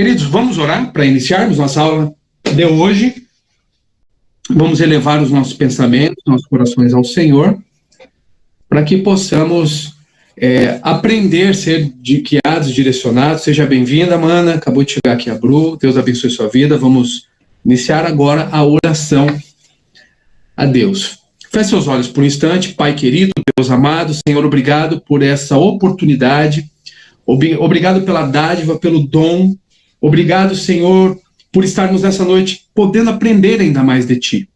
Queridos, vamos orar para iniciarmos nossa aula de hoje. Vamos elevar os nossos pensamentos, nossos corações ao Senhor, para que possamos aprender, ser guiados, direcionados. Seja bem-vinda, mana. Acabou de chegar aqui a Bru. Deus abençoe sua vida. Vamos iniciar agora a oração a Deus. Feche seus olhos por um instante. Pai querido, Deus amado, Senhor, obrigado por essa oportunidade. Obrigado pela dádiva, pelo dom. Obrigado, Senhor, por estarmos nessa noite podendo aprender ainda mais de Ti.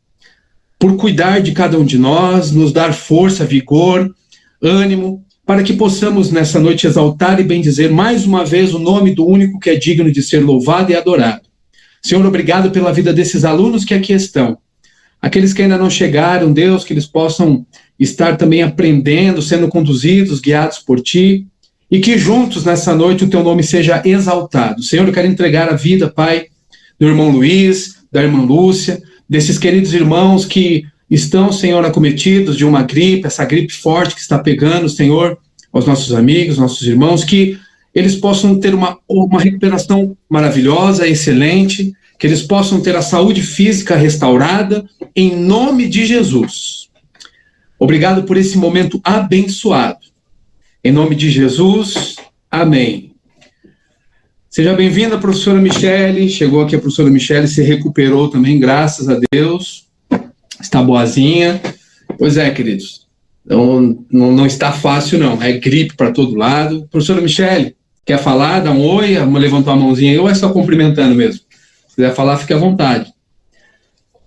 Por cuidar de cada um de nós, nos dar força, vigor, ânimo, para que possamos nessa noite exaltar e bendizer mais uma vez o nome do único que é digno de ser louvado e adorado. Senhor, obrigado pela vida desses alunos que aqui estão. Aqueles que ainda não chegaram, Deus, que eles possam estar também aprendendo, sendo conduzidos, guiados por Ti, e que juntos nessa noite o Teu nome seja exaltado. Senhor, eu quero entregar a vida, Pai, do irmão Luiz, da irmã Lúcia, desses queridos irmãos que estão, Senhor, acometidos de uma gripe, essa gripe forte que está pegando, Senhor, aos nossos amigos, nossos irmãos, que eles possam ter uma recuperação maravilhosa, excelente, que eles possam ter a saúde física restaurada, em nome de Jesus. Obrigado por esse momento abençoado. Em nome de Jesus, amém. Seja bem-vinda, professora Michele. Chegou aqui a professora Michele, se recuperou também, graças a Deus. Está boazinha. Pois é, queridos. Não está fácil, não. É gripe para todo lado. Professora Michele, quer falar? Dá um oi? Levantou a mãozinha aí, ou é só cumprimentando mesmo? Se quiser falar, fique à vontade.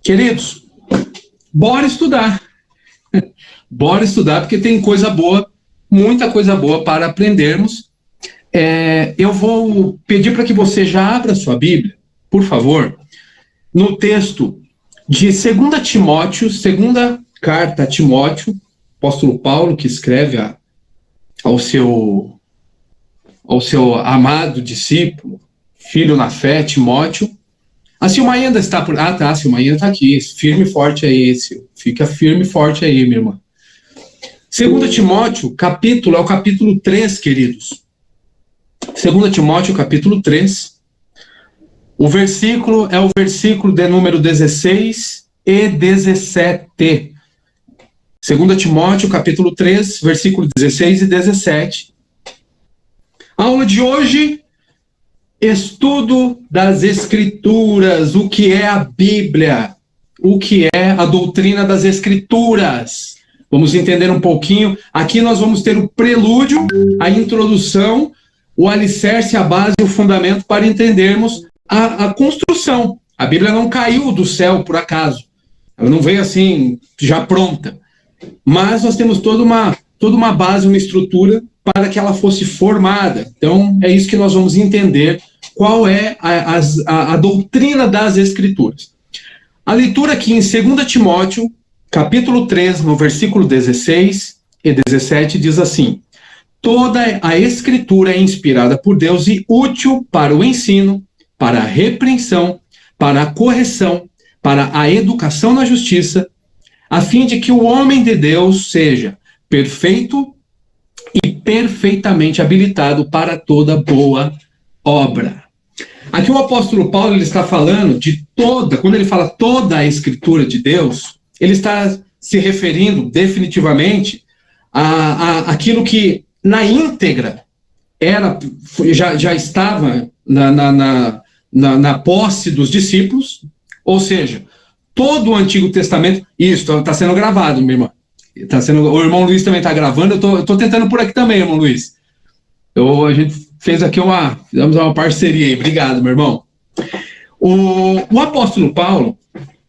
Queridos, bora estudar. Bora estudar, porque tem coisa boa, muita coisa boa para aprendermos. Eu vou pedir para que você já abra sua Bíblia, por favor, no texto de 2 Timóteo, segunda carta a Timóteo, apóstolo Paulo, que escreve ao seu amado discípulo, filho na fé, Timóteo. A Silmaí ainda está por... Ah, tá, a Silmaí está aqui. Firme e forte aí, Sil. Fica firme e forte aí, minha irmã. 2 Timóteo, é o capítulo 3, queridos. 2 Timóteo, capítulo 3. O versículo é o versículo de número 16 e 17. 2 Timóteo, capítulo 3, versículo 16 e 17. A aula de hoje, estudo das Escrituras, o que é a Bíblia, o que é a doutrina das Escrituras. Vamos entender um pouquinho. Aqui nós vamos ter o prelúdio, a introdução, o alicerce, a base e o fundamento para entendermos a construção. A Bíblia não caiu do céu por acaso. Ela não veio assim, já pronta. Mas nós temos toda uma base, uma estrutura para que ela fosse formada. Então, é isso que nós vamos entender, qual é a doutrina das Escrituras. A leitura aqui em 2 Timóteo, capítulo 3, no versículo 16 e 17, diz assim: toda a Escritura é inspirada por Deus e útil para o ensino, para a repreensão, para a correção, para a educação na justiça, a fim de que o homem de Deus seja perfeito e perfeitamente habilitado para toda boa obra. Aqui o apóstolo Paulo ele está falando de quando ele fala toda a Escritura de Deus, ele está se referindo definitivamente àquilo que na íntegra já estava na posse dos discípulos, ou seja, todo o Antigo Testamento. Isso está sendo gravado, minha irmã. O irmão Luiz também está gravando. Eu estou tentando por aqui também, irmão Luiz. A gente fez aqui fizemos uma parceria aí. Obrigado, meu irmão. O apóstolo Paulo,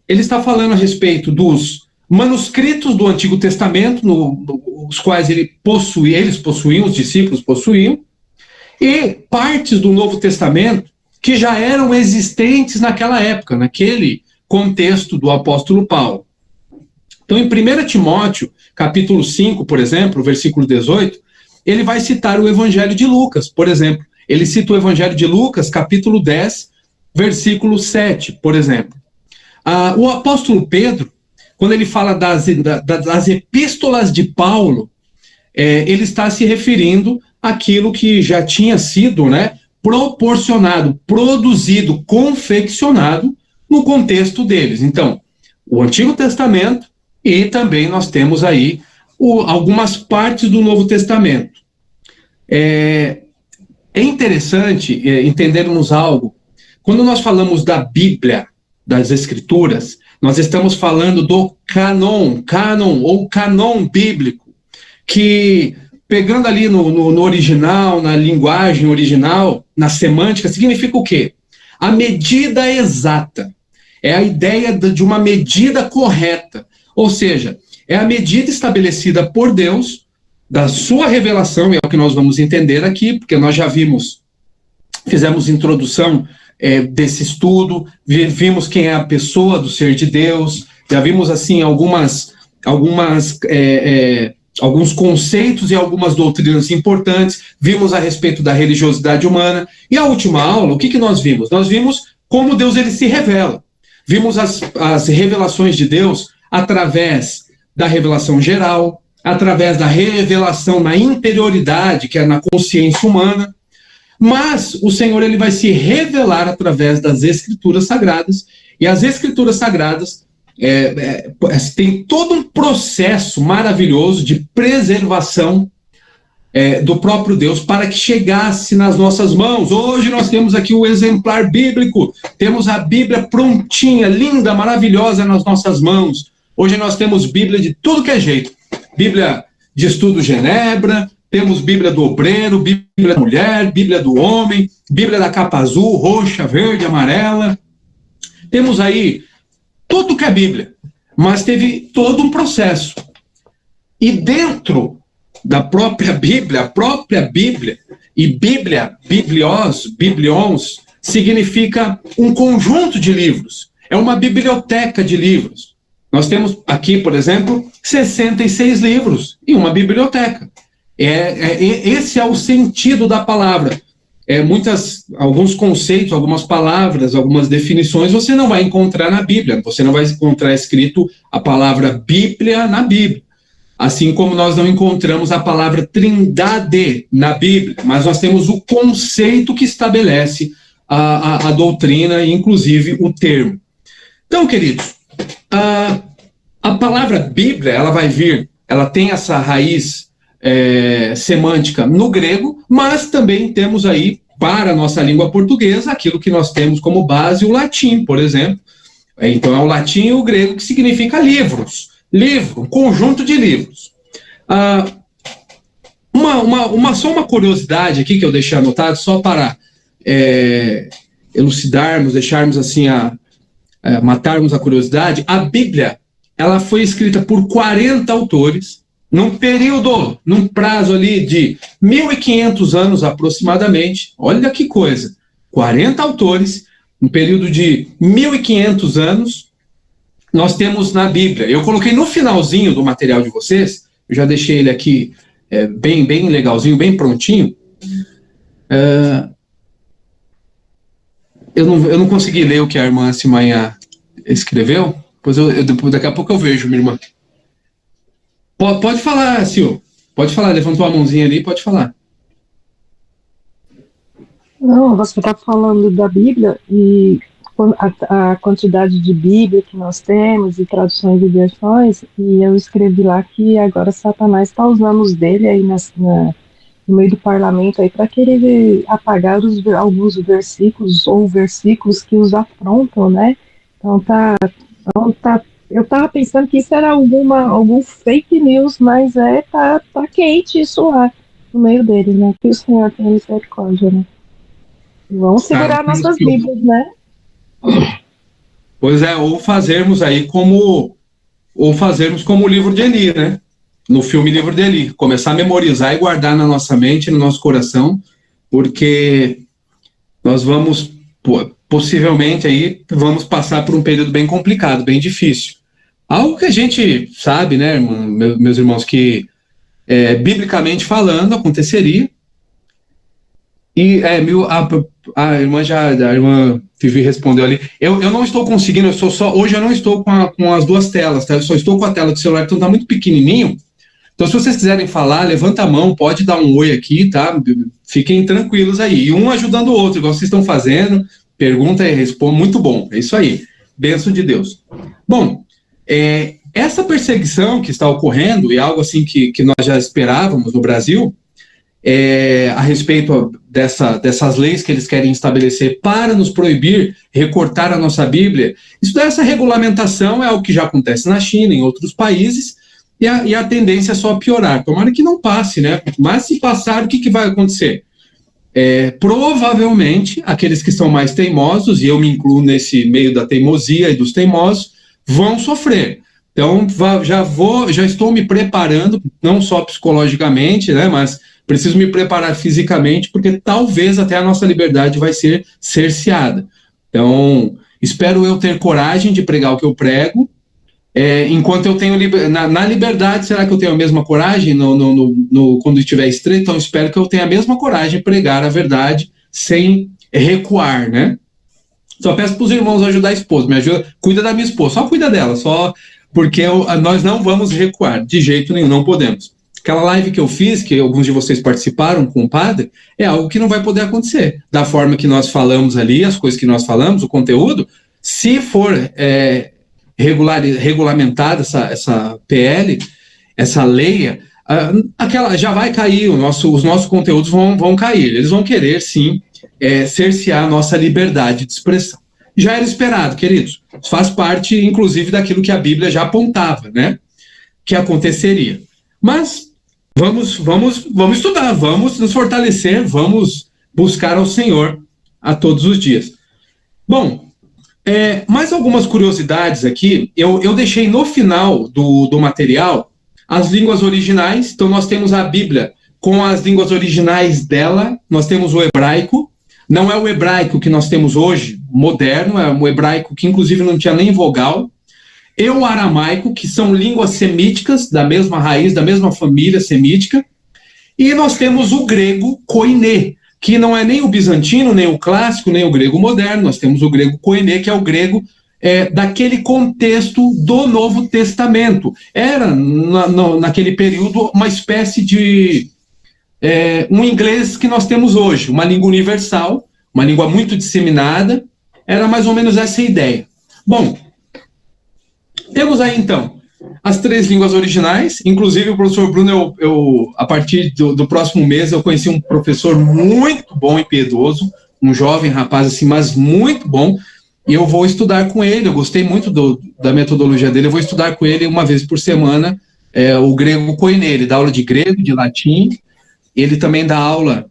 ele está falando a respeito dos manuscritos do Antigo Testamento, os quais eles possuíam, os discípulos possuíam, e partes do Novo Testamento que já eram existentes naquela época, naquele contexto do apóstolo Paulo. Então, em 1 Timóteo, capítulo 5, por exemplo, versículo 18, ele vai citar o Evangelho de Lucas, por exemplo. Ele cita o Evangelho de Lucas, capítulo 10, versículo 7, por exemplo. O apóstolo Pedro, quando ele fala das epístolas de Paulo, ele está se referindo àquilo que já tinha sido, proporcionado, produzido, confeccionado no contexto deles. Então, o Antigo Testamento e também nós temos aí algumas partes do Novo Testamento. É interessante entendermos algo. Quando nós falamos da Bíblia, das Escrituras, nós estamos falando do canon ou canon bíblico, que, pegando ali no original, na linguagem original, na semântica, significa o quê? A medida exata. É a ideia de uma medida correta. Ou seja, é a medida estabelecida por Deus, da sua revelação, e é o que nós vamos entender aqui, porque nós já fizemos introdução desse estudo, vimos quem é a pessoa do ser de Deus, já vimos assim alguns conceitos e algumas doutrinas importantes, vimos a respeito da religiosidade humana, e a última aula, o que nós vimos? Nós vimos como Deus ele se revela, vimos as revelações de Deus através da revelação geral, através da revelação na interioridade, que é na consciência humana, mas o Senhor ele vai se revelar através das Escrituras Sagradas, e as Escrituras Sagradas tem todo um processo maravilhoso de preservação do próprio Deus para que chegasse nas nossas mãos. Hoje nós temos aqui o exemplar bíblico, temos a Bíblia prontinha, linda, maravilhosa nas nossas mãos. Hoje nós temos Bíblia de tudo que é jeito, Bíblia de Estudo Genebra, temos Bíblia do obreiro, Bíblia da mulher, Bíblia do homem, Bíblia da capa azul, roxa, verde, amarela. Temos aí tudo que é Bíblia, mas teve todo um processo. E dentro da própria Bíblia, e Bíblia, biblions, significa um conjunto de livros. É uma biblioteca de livros. Nós temos aqui, por exemplo, 66 livros em uma biblioteca. Esse é o sentido da palavra. Alguns conceitos, algumas palavras, algumas definições você não vai encontrar na Bíblia. Você não vai encontrar escrito a palavra Bíblia na Bíblia. Assim como nós não encontramos a palavra Trindade na Bíblia. Mas nós temos o conceito que estabelece a doutrina e, inclusive, o termo. Então, queridos, a palavra Bíblia, ela tem essa raiz semântica no grego, mas também temos aí, para a nossa língua portuguesa, aquilo que nós temos como base, o latim, por exemplo. Então, é o latim e o grego, que significa livros. Livro, um conjunto de livros. Só uma curiosidade aqui que eu deixei anotado, só para elucidarmos, deixarmos assim, matarmos a curiosidade. A Bíblia, ela foi escrita por 40 autores, num prazo ali de 1.500 anos aproximadamente. Olha que coisa, 40 autores, um período de 1.500 anos, nós temos na Bíblia. Eu coloquei no finalzinho do material de vocês, eu já deixei ele aqui bem legalzinho, bem prontinho. Eu não consegui ler o que a irmã Simanha escreveu, pois daqui a pouco eu vejo, minha irmã. Pode falar, Sil. Pode falar, levantou a mãozinha ali, pode falar. Não, você está falando da Bíblia e a quantidade de Bíblia que nós temos e traduções e versões, e eu escrevi lá que agora Satanás está usando os dele aí no meio do parlamento aí para querer apagar alguns versículos ou versículos que os afrontam, né? Então eu estava pensando que isso era algum fake news, mas tá quente isso lá no meio deles, né? Que o Senhor tem misericórdia, né? Vamos segurar nossas Bíblias, né? Pois ou fazermos como o livro de Eli, né? No filme Livro de Eli, começar a memorizar e guardar na nossa mente, no nosso coração, porque nós vamos, possivelmente aí, vamos passar por um período bem complicado, bem difícil. Algo que a gente sabe, né, meus irmãos, que biblicamente falando aconteceria. E a irmã Vivi respondeu ali. Eu não estou conseguindo, hoje eu não estou com as duas telas, tá? Eu só estou com a tela do celular, então está muito pequenininho. Então, se vocês quiserem falar, levanta a mão, pode dar um oi aqui, tá? Fiquem tranquilos aí. E um ajudando o outro, igual vocês estão fazendo. Pergunta e responde. Muito bom. É isso aí. Bênção de Deus. Bom, essa perseguição que está ocorrendo, e algo assim que nós já esperávamos no Brasil, a respeito dessas leis que eles querem estabelecer para nos proibir recortar a nossa Bíblia, essa regulamentação é algo que já acontece na China, em outros países, e a tendência é só piorar. Tomara que não passe, né? Mas se passar, o que vai acontecer? Provavelmente, aqueles que são mais teimosos, e eu me incluo nesse meio da teimosia e dos teimosos, vão sofrer. Então, já estou me preparando, não só psicologicamente, né, mas preciso me preparar fisicamente, porque talvez até a nossa liberdade vai ser cerceada. Então, espero eu ter coragem de pregar o que eu prego, enquanto eu tenho na liberdade. Será que eu tenho a mesma coragem quando estiver estreito? Então, espero que eu tenha a mesma coragem de pregar a verdade sem recuar, né? Só peço para os irmãos ajudar a esposa, me ajuda, cuida da minha esposa, só cuida dela, só porque nós não vamos recuar, de jeito nenhum, não podemos. Aquela live que eu fiz, que alguns de vocês participaram com o padre, é algo que não vai poder acontecer. Da forma que nós falamos ali, as coisas que nós falamos, o conteúdo, se for regulamentada essa PL, essa lei, já vai cair, os nossos conteúdos vão cair. Eles vão querer, sim, cercear a nossa liberdade de expressão. Já era esperado, queridos. Faz parte, inclusive, daquilo que a Bíblia já apontava, né? Que aconteceria. Mas vamos estudar, vamos nos fortalecer, vamos buscar ao Senhor a todos os dias. Bom, mais algumas curiosidades aqui. Eu deixei no final do material as línguas originais. Então, nós temos a Bíblia com as línguas originais dela. Nós temos o hebraico. Não é o hebraico que nós temos hoje, moderno, é um hebraico que, inclusive, não tinha nem vogal. E o aramaico, que são línguas semíticas, da mesma raiz, da mesma família semítica. E nós temos o grego koiné, que não é nem o bizantino, nem o clássico, nem o grego moderno. Nós temos o grego koiné, que é o grego daquele contexto do Novo Testamento. Era, naquele período, uma espécie de um inglês que nós temos hoje, uma língua universal, uma língua muito disseminada. Era mais ou menos essa a ideia. Bom, temos aí, então, as 3 línguas originais. Inclusive, o professor Bruno, a partir do próximo mês, eu conheci um professor muito bom e piedoso, um jovem rapaz, assim, mas muito bom, e eu vou estudar com ele. Eu gostei muito da metodologia dele. Eu vou estudar com ele uma vez por semana o grego koiné. Ele dá aula de grego, de latim. Ele também dá aula.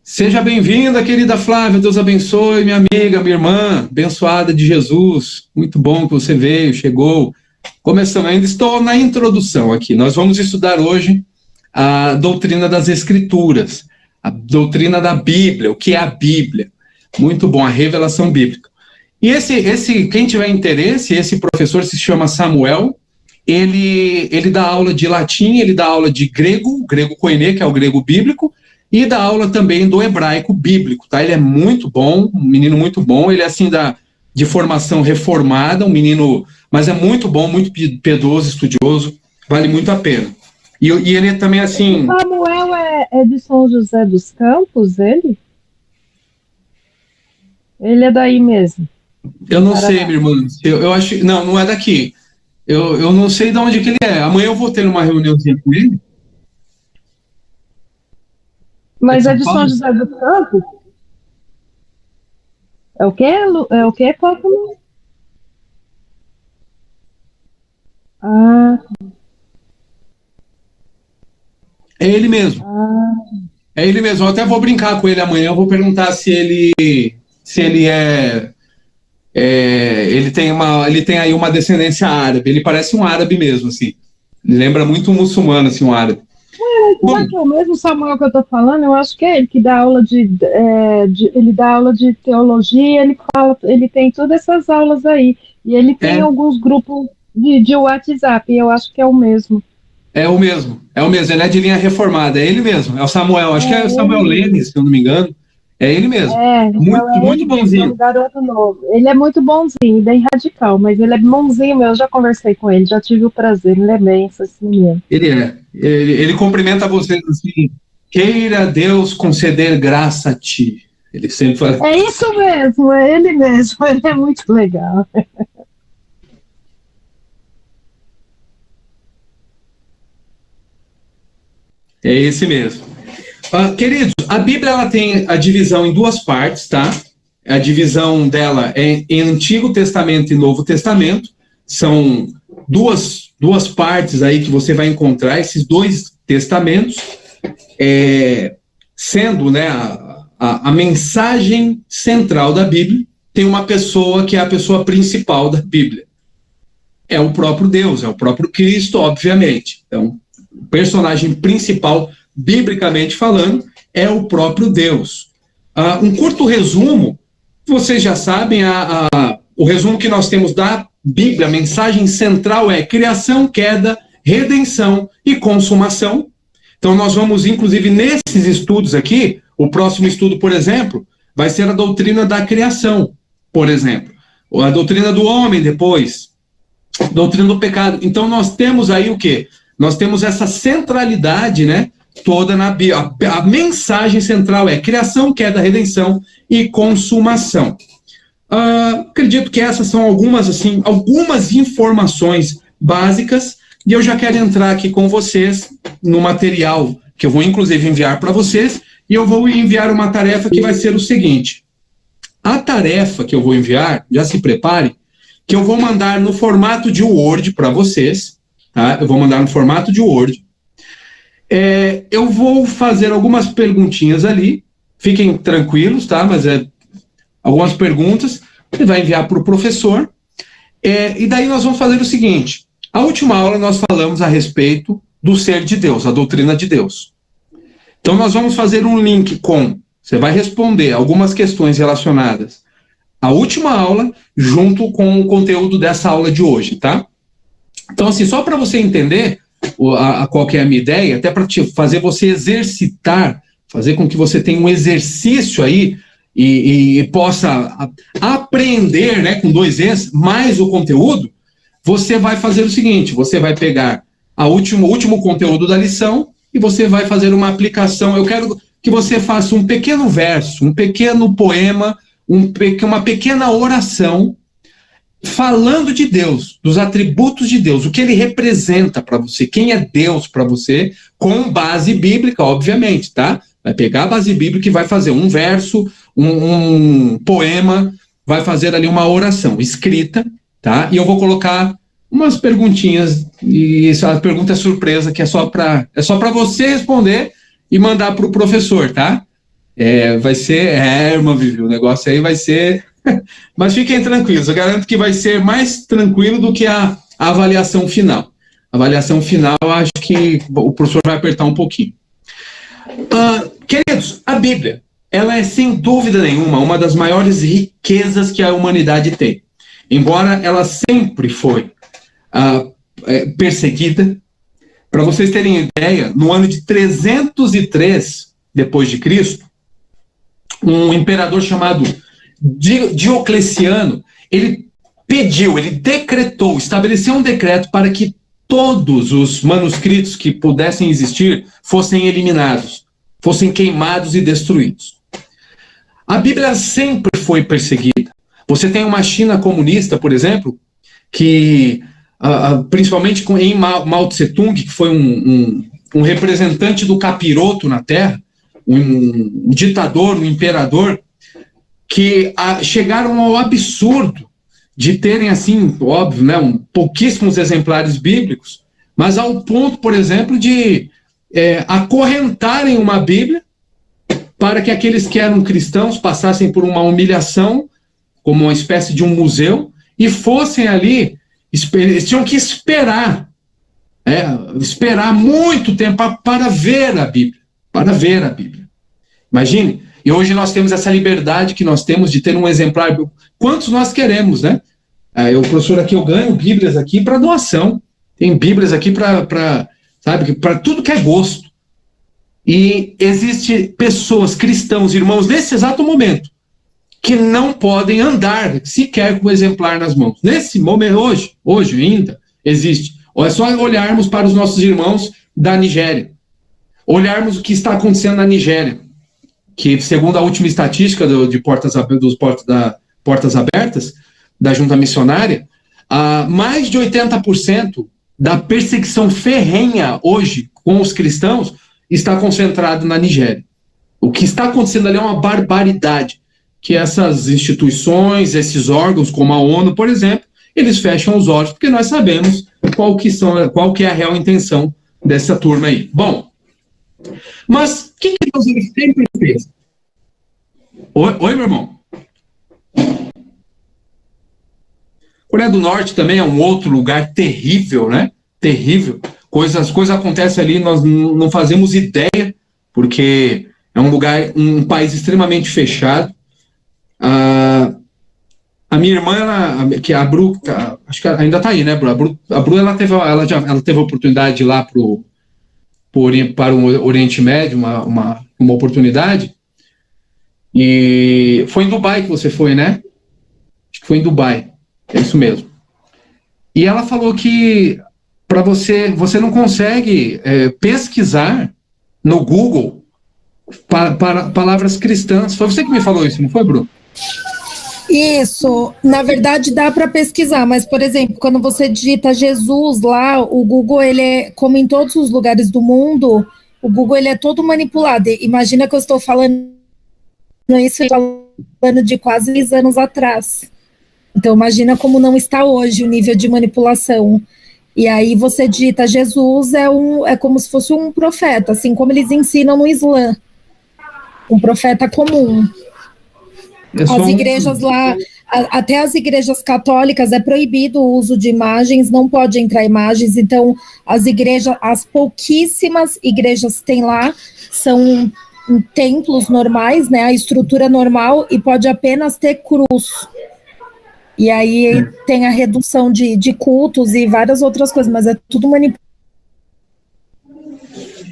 Seja bem-vinda, querida Flávia, Deus abençoe, minha amiga, minha irmã, abençoada de Jesus. Muito bom que você veio, chegou. Começamos, ainda estou na introdução aqui. Nós vamos estudar hoje a doutrina das Escrituras, a doutrina da Bíblia, o que é a Bíblia. Muito bom, a revelação bíblica. E quem tiver interesse, esse professor se chama Samuel. Ele dá aula de latim, ele dá aula de grego koiné, que é o grego bíblico, e dá aula também do hebraico bíblico, tá? Ele é muito bom, um menino muito bom. Ele é assim de formação reformada, um menino, mas é muito bom, muito piedoso, estudioso, vale muito a pena. E ele também, assim... Samuel é de São José dos Campos, ele? Ele é daí mesmo? Eu não sei, minha irmã. Eu acho... Não é daqui. Eu não sei de onde que ele é. Amanhã eu vou ter uma reuniãozinha com ele. Mas é de São José dos Campos? É o quê? É o quê, Paulo? Ah. É ele mesmo. É ele mesmo. Eu até vou brincar com ele amanhã. Eu vou perguntar se ele ele tem aí uma descendência árabe. Ele parece um árabe mesmo, assim. Ele lembra muito um muçulmano, assim, um árabe. Será que é o mesmo Samuel que eu estou falando? Eu acho que é ele que dá aula ele dá aula de teologia. Ele tem todas essas aulas aí. E ele tem alguns grupos de WhatsApp. E eu acho que é o mesmo. É o mesmo. Ele é de linha reformada. É ele mesmo. É o Samuel. Acho que é o Samuel Lenes, se eu não me engano. É ele mesmo. Muito bonzinho. É um garoto novo. Ele é muito bonzinho, bem radical, mas ele é bonzinho mesmo. Eu já conversei com ele, já tive o prazer. Ele é bem assim mesmo. Ele cumprimenta vocês assim. queira Deus conceder graça a ti. Ele sempre fala. É isso mesmo, é ele mesmo, ele é muito legal. É esse mesmo. Queridos, a Bíblia ela tem a divisão em duas partes, tá? A divisão dela é em Antigo Testamento e Novo Testamento. São duas partes aí que você vai encontrar esses dois testamentos, sendo, né, a mensagem central da Bíblia. Tem uma pessoa que é a pessoa principal da Bíblia. É o próprio Deus, é o próprio Cristo, obviamente. Então, o personagem principal, biblicamente falando, é o próprio Deus. Um curto resumo, vocês já sabem, o resumo que nós temos da Bíblia, a mensagem central é criação, queda, redenção e consumação. Então nós vamos, inclusive, nesses estudos aqui, o próximo estudo, por exemplo, vai ser a doutrina da criação, por exemplo, ou a doutrina do homem depois, doutrina do pecado. Então nós temos aí o quê? Nós temos essa centralidade, né, toda na Bíblia. A mensagem central é criação, queda, redenção e consumação. Acredito que essas são algumas informações básicas, e eu já quero entrar aqui com vocês no material que eu vou, inclusive, enviar para vocês, e eu vou enviar uma tarefa que vai ser o seguinte. A tarefa que eu vou enviar, já se prepare, que eu vou mandar no formato de Word para vocês, tá? Eu vou mandar no formato de Word. Eu vou fazer algumas perguntinhas ali, fiquem tranquilos, tá? Mas algumas perguntas, ele vai enviar para o professor, e daí nós vamos fazer o seguinte. A última aula nós falamos a respeito do ser de Deus, a doutrina de Deus. Então nós vamos fazer um link você vai responder algumas questões relacionadas à última aula, junto com o conteúdo dessa aula de hoje, tá? Então, assim, só para você entender qual que é a minha ideia, até para fazer você exercitar, fazer com que você tenha um exercício aí e possa aprender, né, com 2 Es, mais o conteúdo, você vai fazer o seguinte, você vai pegar o último conteúdo da lição e você vai fazer uma aplicação. Eu quero que você faça um pequeno verso, um pequeno poema, uma pequena oração, falando de Deus, dos atributos de Deus, o que ele representa para você, quem é Deus para você, com base bíblica, obviamente, tá? Vai pegar a base bíblica e vai fazer um verso, um poema, vai fazer ali uma oração escrita, tá? E eu vou colocar umas perguntinhas, e essa pergunta é surpresa, que é só para você responder e mandar para o professor, tá? Vai ser, irmã Vivi, o negócio aí vai ser... Mas fiquem tranquilos, eu garanto que vai ser mais tranquilo do que a avaliação final. A avaliação final, acho que o professor vai apertar um pouquinho. Queridos, a Bíblia, ela é sem dúvida nenhuma uma das maiores riquezas que a humanidade tem. Embora ela sempre foi perseguida. Para vocês terem ideia, no ano de 303 depois de Cristo, um imperador chamado Diocleciano, ele decretou, estabeleceu um decreto para que todos os manuscritos que pudessem existir fossem eliminados, fossem queimados e destruídos. A Bíblia sempre foi perseguida. Você tem uma China comunista, por exemplo, que, principalmente em Mao Tse-tung, que foi um representante do capiroto na Terra, um ditador, um imperador, que chegaram ao absurdo de terem, assim, óbvio, né, pouquíssimos exemplares bíblicos, mas ao ponto, por exemplo, de acorrentarem uma Bíblia para que aqueles que eram cristãos passassem por uma humilhação, como uma espécie de um museu, e fossem ali, eles tinham que esperar muito tempo para ver a Bíblia, Imagine, e hoje nós temos essa liberdade que nós temos de ter um exemplar, quantos nós queremos, né? Professor, aqui eu ganho Bíblias aqui para doação, tem Bíblias aqui para tudo que é gosto. E existe pessoas, cristãos, irmãos, nesse exato momento, que não podem andar sequer com o exemplar nas mãos. Nesse momento, hoje ainda, existe. É só olharmos para os nossos irmãos da Nigéria. olharmos o que está acontecendo na Nigéria, que, segundo a última estatística dos Portas Abertas, da Junta Missionária, mais de 80% da perseguição ferrenha hoje com os cristãos está concentrado na Nigéria. O que está acontecendo ali é uma barbaridade, que essas instituições, esses órgãos, como a ONU, por exemplo, eles fecham os olhos, porque nós sabemos qual que é a real intenção dessa turma aí. Bom, mas o que Deus sempre fez? Oi, meu irmão? Coreia do Norte também é um outro lugar terrível, né? Terrível. Coisas acontecem ali, nós não fazemos ideia, porque é um país extremamente fechado. A minha irmã, que é a Bru, acho que ainda está aí, né, Bru? A Bru ela teve a oportunidade de ir lá para o Oriente Médio, uma oportunidade. E foi em Dubai que você foi, né? Acho que foi em Dubai. É isso mesmo. E ela falou que para você não consegue pesquisar no Google palavras cristãs. Foi você que me falou isso, não foi, Bruno? Isso, na verdade dá para pesquisar, mas, por exemplo, quando você digita Jesus lá, o Google, ele é, como em todos os lugares do mundo, o Google ele é todo manipulado. Imagina que eu estou falando isso falando de quase 10 anos atrás. Então, imagina como não está hoje o nível de manipulação. E aí você digita Jesus, é como se fosse um profeta, assim como eles ensinam no Islã. Um profeta comum. As igrejas lá, até as igrejas católicas, é proibido o uso de imagens, não pode entrar imagens, então as pouquíssimas igrejas que tem lá são templos normais, né, a estrutura normal, e pode apenas ter cruz. E aí tem a redução de cultos e várias outras coisas, mas é tudo manipulado.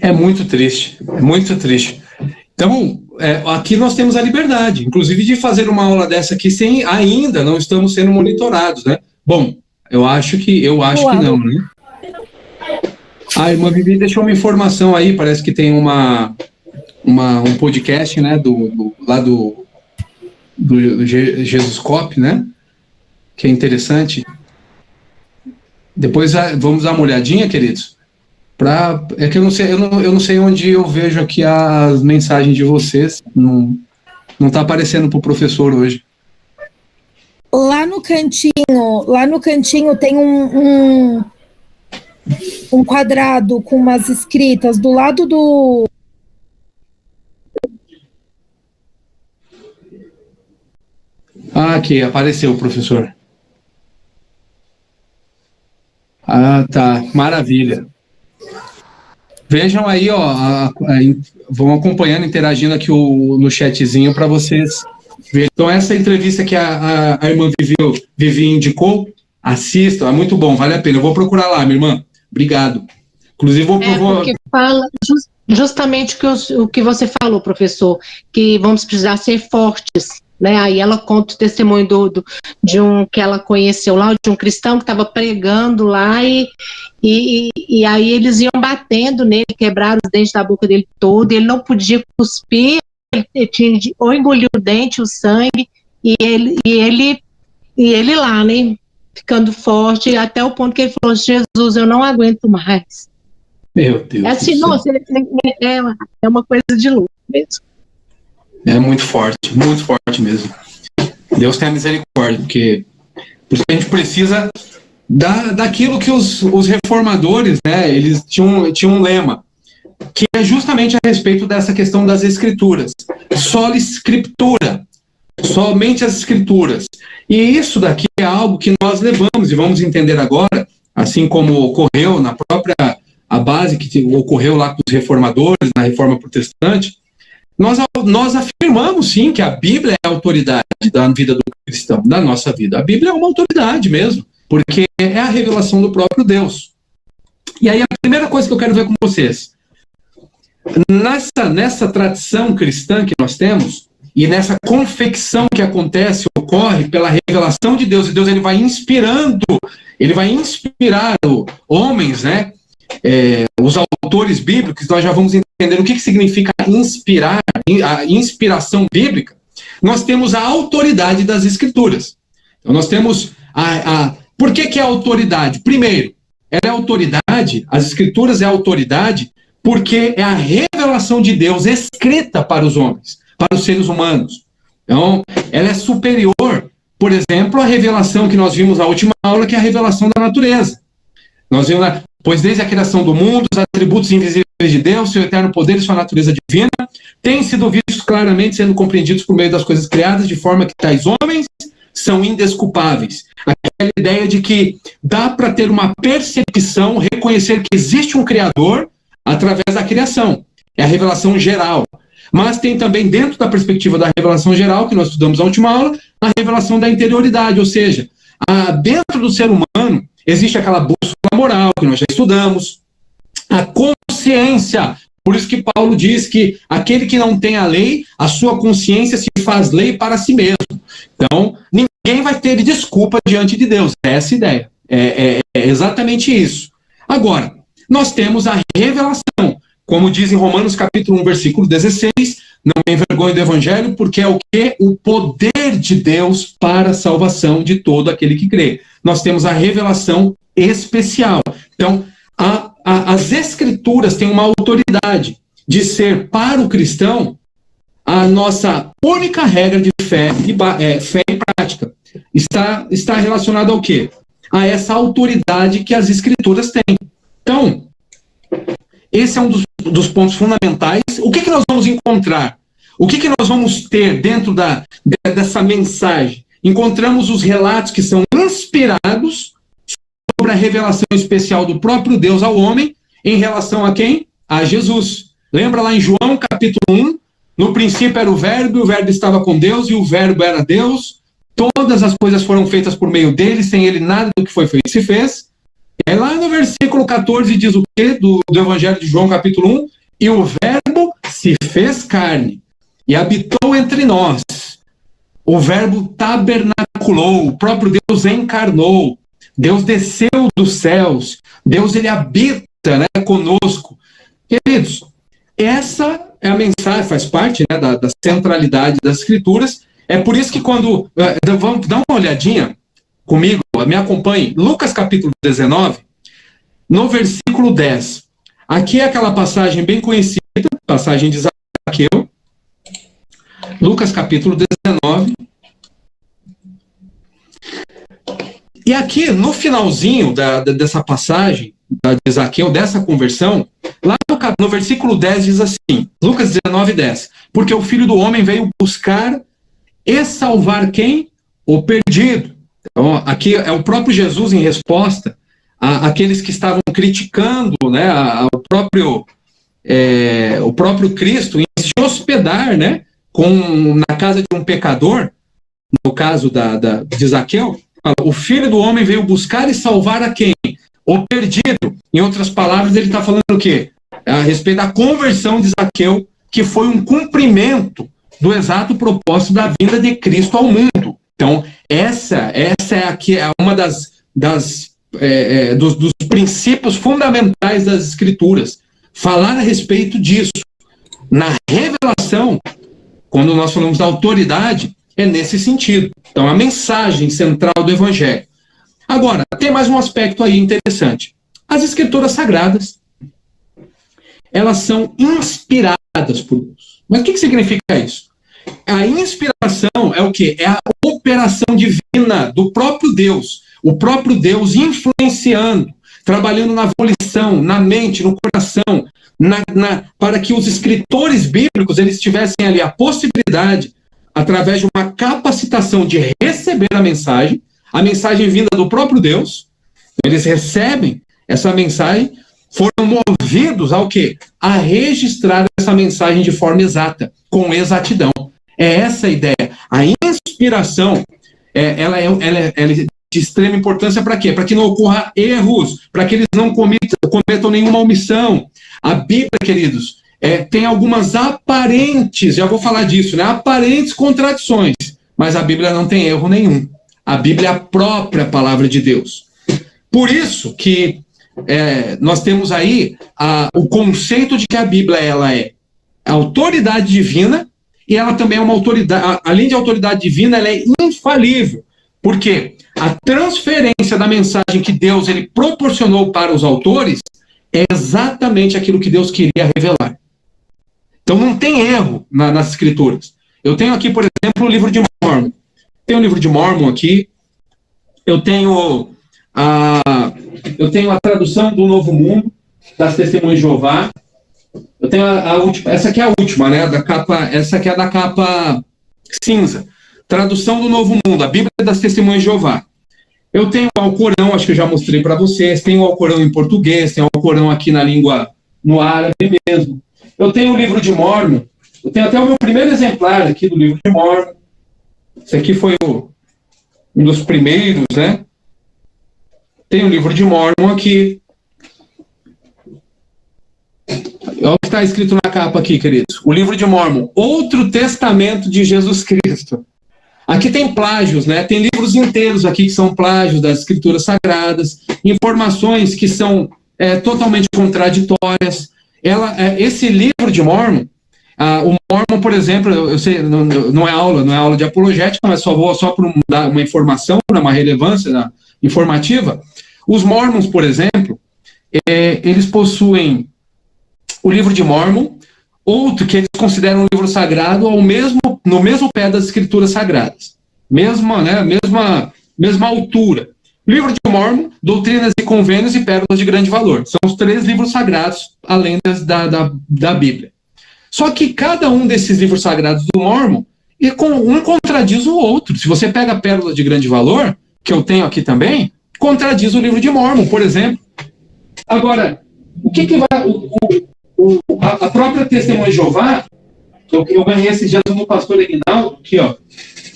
É muito triste, Então, aqui nós temos a liberdade, inclusive de fazer uma aula dessa aqui sem ainda não estamos sendo monitorados, né? Bom, eu acho que não, né? A irmã Vivi deixou uma informação aí, parece que tem um podcast, né, lá do Jesuscope, né? Que é interessante. Depois vamos dar uma olhadinha, queridos. É que eu não sei onde eu vejo aqui as mensagens de vocês. Não está aparecendo para o professor hoje. Lá no cantinho tem um quadrado com umas escritas do lado do... Aqui, apareceu, professor. Tá, maravilha. Vejam aí, vão acompanhando, interagindo aqui no chatzinho para vocês verem. Então, essa entrevista que a irmã Vivi indicou, assistam, é muito bom, vale a pena. Eu vou procurar lá, minha irmã. Obrigado. Inclusive, porque fala justamente o que você falou, professor, que vamos precisar ser fortes, né? Aí ela conta o testemunho de um que ela conheceu lá, de um cristão que estava pregando lá, e aí eles iam batendo nele, quebraram os dentes da boca dele todo, e ele não podia cuspir, ele tinha ou engoliu o dente, o sangue, e ele lá, né, ficando forte, até o ponto que ele falou: Jesus, eu não aguento mais. Meu Deus. Assim, nossa, é uma coisa de louco mesmo. É muito forte mesmo. Deus tenha misericórdia, porque a gente precisa daquilo que os reformadores, né, eles tinham um lema, que é justamente a respeito dessa questão das escrituras. Sola Scriptura, somente as escrituras. E isso daqui é algo que nós levamos e vamos entender agora, assim como ocorreu na própria a base que ocorreu lá com os reformadores, na Reforma Protestante. Nós afirmamos, sim, que a Bíblia é a autoridade da vida do cristão, da nossa vida. A Bíblia é uma autoridade mesmo, porque é a revelação do próprio Deus. E aí a primeira coisa que eu quero ver com vocês, nessa tradição cristã que nós temos, e nessa confecção que ocorre pela revelação de Deus, e Deus ele vai inspirar homens, né, os autores bíblicos, nós já vamos entender o que significa inspirar, a inspiração bíblica, nós temos a autoridade das Escrituras. Então, nós temos Por que é autoridade? Primeiro, ela é autoridade, as Escrituras é autoridade, porque é a revelação de Deus escrita para os homens, para os seres humanos. Então, ela é superior, por exemplo, à revelação que nós vimos na última aula, que é a revelação da natureza. Nós vimos lá, pois desde a criação do mundo, os atributos invisíveis de Deus, seu eterno poder e sua natureza divina, têm sido vistos claramente, sendo compreendidos por meio das coisas criadas, de forma que tais homens são indesculpáveis. Aquela ideia de que dá para ter uma percepção, reconhecer que existe um Criador através da criação. É a revelação geral. Mas tem também, dentro da perspectiva da revelação geral, que nós estudamos na última aula, a revelação da interioridade, ou seja, dentro do ser humano existe aquela bússola moral que nós já estudamos, a consciência. Por isso que Paulo diz que aquele que não tem a lei, a sua consciência se faz lei para si mesmo. Então, ninguém vai ter desculpa diante de Deus. É essa a ideia. É exatamente isso. Agora, nós temos a revelação. Como diz em Romanos capítulo 1, versículo 16, não me envergonhe do evangelho, porque é o quê? O poder de Deus para a salvação de todo aquele que crê. Nós temos a revelação especial. Então, as Escrituras têm uma autoridade de ser, para o cristão, a nossa única regra de fé e prática. Está relacionada ao quê? A essa autoridade que as Escrituras têm. Então, esse é um dos pontos fundamentais. O que nós vamos encontrar? O que nós vamos ter dentro dessa mensagem? Encontramos os relatos que são inspirados sobre a revelação especial do próprio Deus ao homem, em relação a quem? A Jesus. Lembra lá em João, capítulo 1, no princípio era o Verbo, e o Verbo estava com Deus, e o Verbo era Deus. Todas as coisas foram feitas por meio dele, sem ele nada do que foi feito se fez. É lá no versículo 14 diz o quê? Do Evangelho de João, capítulo 1, e o Verbo se fez carne e habitou entre nós. O Verbo tabernaculou, o próprio Deus encarnou. Deus desceu dos céus. Deus, ele habita, né, conosco. Queridos, essa é a mensagem, faz parte, né, da centralidade das Escrituras. É por isso que quando... vamos dar uma olhadinha comigo, me acompanhe. Lucas capítulo 19, no versículo 10. Aqui é aquela passagem bem conhecida, passagem de Zaqueu. Lucas capítulo 19. E aqui, no finalzinho dessa passagem de Zaqueu, dessa conversão, lá no versículo 10 diz assim, Lucas 19, 10. Porque o Filho do Homem veio buscar e salvar quem? O perdido. Então, aqui é o próprio Jesus em resposta àqueles que estavam criticando, né, o próprio Cristo em se hospedar, né, na casa de um pecador, no caso de Zaqueu. O Filho do Homem veio buscar e salvar a quem? O perdido. Em outras palavras, ele está falando o quê? A respeito da conversão de Zaqueu, que foi um cumprimento do exato propósito da vinda de Cristo ao mundo. Então, essa é uma dos princípios fundamentais das Escrituras. Falar a respeito disso. Na revelação, quando nós falamos da autoridade, é nesse sentido. Então, a mensagem central do Evangelho. Agora, tem mais um aspecto aí interessante. As Escrituras Sagradas, elas são inspiradas por Deus. Mas o que significa isso? A inspiração é o quê? É a operação divina do próprio Deus. O próprio Deus influenciando, trabalhando na volição, na mente, no coração, para que os escritores bíblicos eles tivessem ali a possibilidade, através de uma capacitação de receber a mensagem vinda do próprio Deus. Eles recebem essa mensagem, foram movidos ao quê? A registrar essa mensagem de forma exata, com exatidão. É essa a ideia. A inspiração, ela é de extrema importância para quê? Para que não ocorra erros, para que eles não cometam nenhuma omissão. A Bíblia, queridos, tem algumas aparentes, já vou falar disso, né? Aparentes contradições, mas a Bíblia não tem erro nenhum. A Bíblia é a própria palavra de Deus. Por isso que nós temos aí o conceito de que a Bíblia ela é a autoridade divina, e ela também é uma autoridade, além de autoridade divina, ela é infalível. Por quê? A transferência da mensagem que Deus ele proporcionou para os autores é exatamente aquilo que Deus queria revelar. Então não tem erro nas escrituras. Eu tenho aqui, por exemplo, o livro de Mórmon. Tenho o livro de Mórmon aqui. Eu tenho a tradução do Novo Mundo, das Testemunhas de Jeová. Eu tenho a última, essa aqui é a última, né? Essa aqui é da capa cinza. Tradução do Novo Mundo, a Bíblia das Testemunhas de Jeová. Eu tenho o Alcorão, acho que eu já mostrei para vocês. Tenho o Alcorão em português, tenho o Alcorão aqui na língua, no árabe mesmo. Eu tenho o livro de Mórmon. Eu tenho até o meu primeiro exemplar aqui do livro de Mórmon. Esse aqui foi um dos primeiros, né? Tem o livro de Mórmon aqui. Olha o que está escrito na capa aqui, queridos. O livro de Mórmon, outro testamento de Jesus Cristo. Aqui tem plágios, né? Tem livros inteiros aqui que são plágios das escrituras sagradas, informações que são totalmente contraditórias. Esse livro de Mórmon, o Mórmon, por exemplo, eu sei, não é aula de apologética, mas só para dar uma informação, uma relevância informativa. Os Mórmons, por exemplo, eles possuem o livro de Mórmon, outro que eles consideram um livro sagrado no mesmo pé das escrituras sagradas. Mesma altura. Livro de Mórmon, Doutrinas e Convênios e Pérolas de Grande Valor. São os 3 livros sagrados, além da Bíblia. Só que cada um desses livros sagrados do Mórmon, um contradiz o outro. Se você pega a Pérola de Grande Valor, que eu tenho aqui também, contradiz o livro de Mórmon, por exemplo. Agora, o que vai... a própria Testemunha de Jeová, eu ganhei esses dias no pastor Aguinaldo, aqui, ó.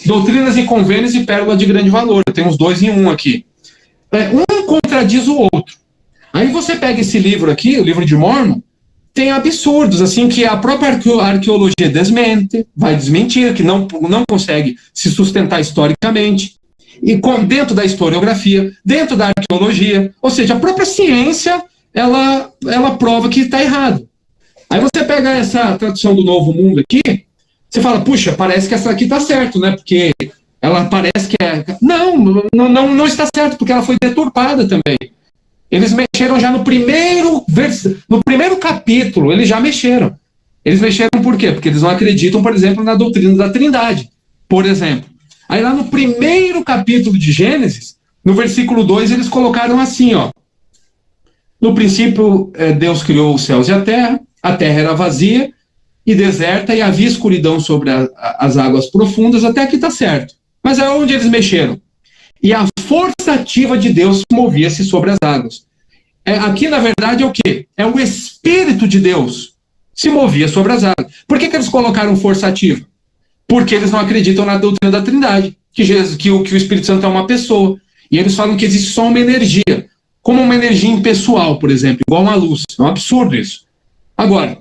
Doutrinas e Convênios e Pérola de Grande Valor. Tem uns 2 em 1 aqui. Um contradiz o outro. Aí você pega esse livro aqui, o livro de Mórmon, tem absurdos, assim, que a própria arqueologia vai desmentir, que não consegue se sustentar historicamente. E dentro da historiografia, dentro da arqueologia, ou seja, a própria ciência, ela prova que está errado. Aí você pega essa tradução do Novo Mundo aqui, você fala, puxa, parece que essa aqui está certo, né? Porque ela parece que é... Não está certo, porque ela foi deturpada também. Eles mexeram já no primeiro capítulo, eles já mexeram. Eles mexeram por quê? Porque eles não acreditam, por exemplo, na doutrina da Trindade, por exemplo. Aí lá no primeiro capítulo de Gênesis, no versículo 2, eles colocaram assim, ó. No princípio, Deus criou os céus e a terra era vazia e deserta, e havia escuridão sobre as águas profundas, até aqui está certo. Mas é onde eles mexeram. E a força ativa de Deus movia-se sobre as águas. Aqui, na verdade, é o quê? É o Espírito de Deus se movia sobre as águas. Por que eles colocaram força ativa? Porque eles não acreditam na doutrina da Trindade, que o Espírito Santo é uma pessoa. E eles falam que existe só uma energia, como uma energia impessoal, por exemplo, igual uma luz. É um absurdo isso. Agora,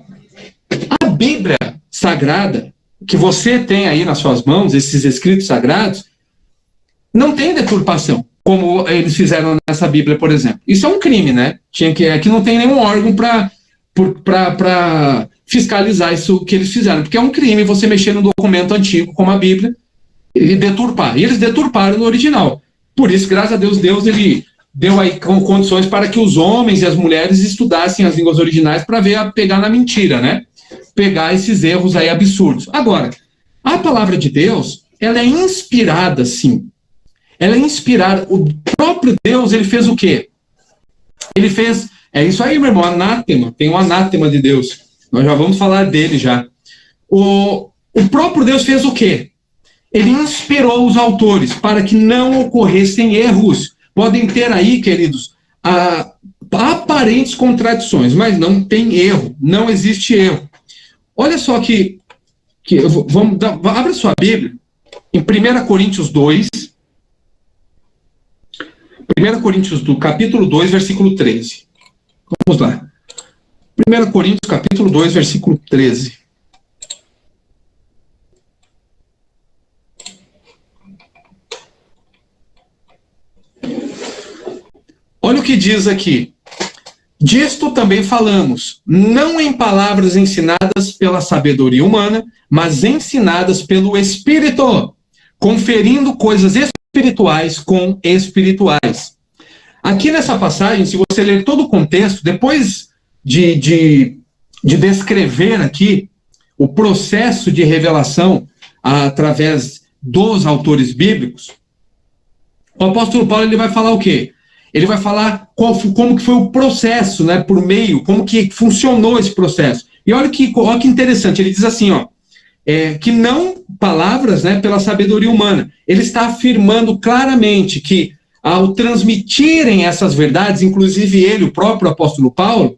a Bíblia Sagrada, que você tem aí nas suas mãos, esses escritos sagrados, não tem deturpação, como eles fizeram nessa Bíblia, por exemplo. Isso é um crime, né? Que não tem nenhum órgão para fiscalizar isso que eles fizeram, porque é um crime você mexer num documento antigo, como a Bíblia, e deturpar. E eles deturparam no original. Por isso, graças a Deus ele deu aí condições para que os homens e as mulheres estudassem as línguas originais para pegar na mentira, né? Pegar esses erros aí absurdos. Agora, a palavra de Deus, ela é inspirada, sim. Ela é inspirada. O próprio Deus, ele fez o quê? Ele fez... É isso aí, meu irmão, anátema. Tem um anátema de Deus. Nós já vamos falar dele já. O próprio Deus fez o quê? Ele inspirou os autores para que não ocorressem erros. Podem ter aí, queridos, aparentes contradições, mas não tem erro. Não existe erro. Olha só que abra sua Bíblia em 1 Coríntios 2. 1 Coríntios do capítulo 2, versículo 13. Vamos lá. 1 Coríntios, capítulo 2, versículo 13. Olha o que diz aqui. Disto também falamos, não em palavras ensinadas pela sabedoria humana, mas ensinadas pelo Espírito, conferindo coisas espirituais com espirituais. Aqui nessa passagem, se você ler todo o contexto, depois de descrever aqui o processo de revelação através dos autores bíblicos, o apóstolo Paulo ele vai falar o quê? Ele vai falar como que foi o processo, né, por meio, como que funcionou esse processo. E olha que interessante, ele diz assim, que não palavras, né, pela sabedoria humana. Ele está afirmando claramente que, ao transmitirem essas verdades, inclusive ele, o próprio apóstolo Paulo,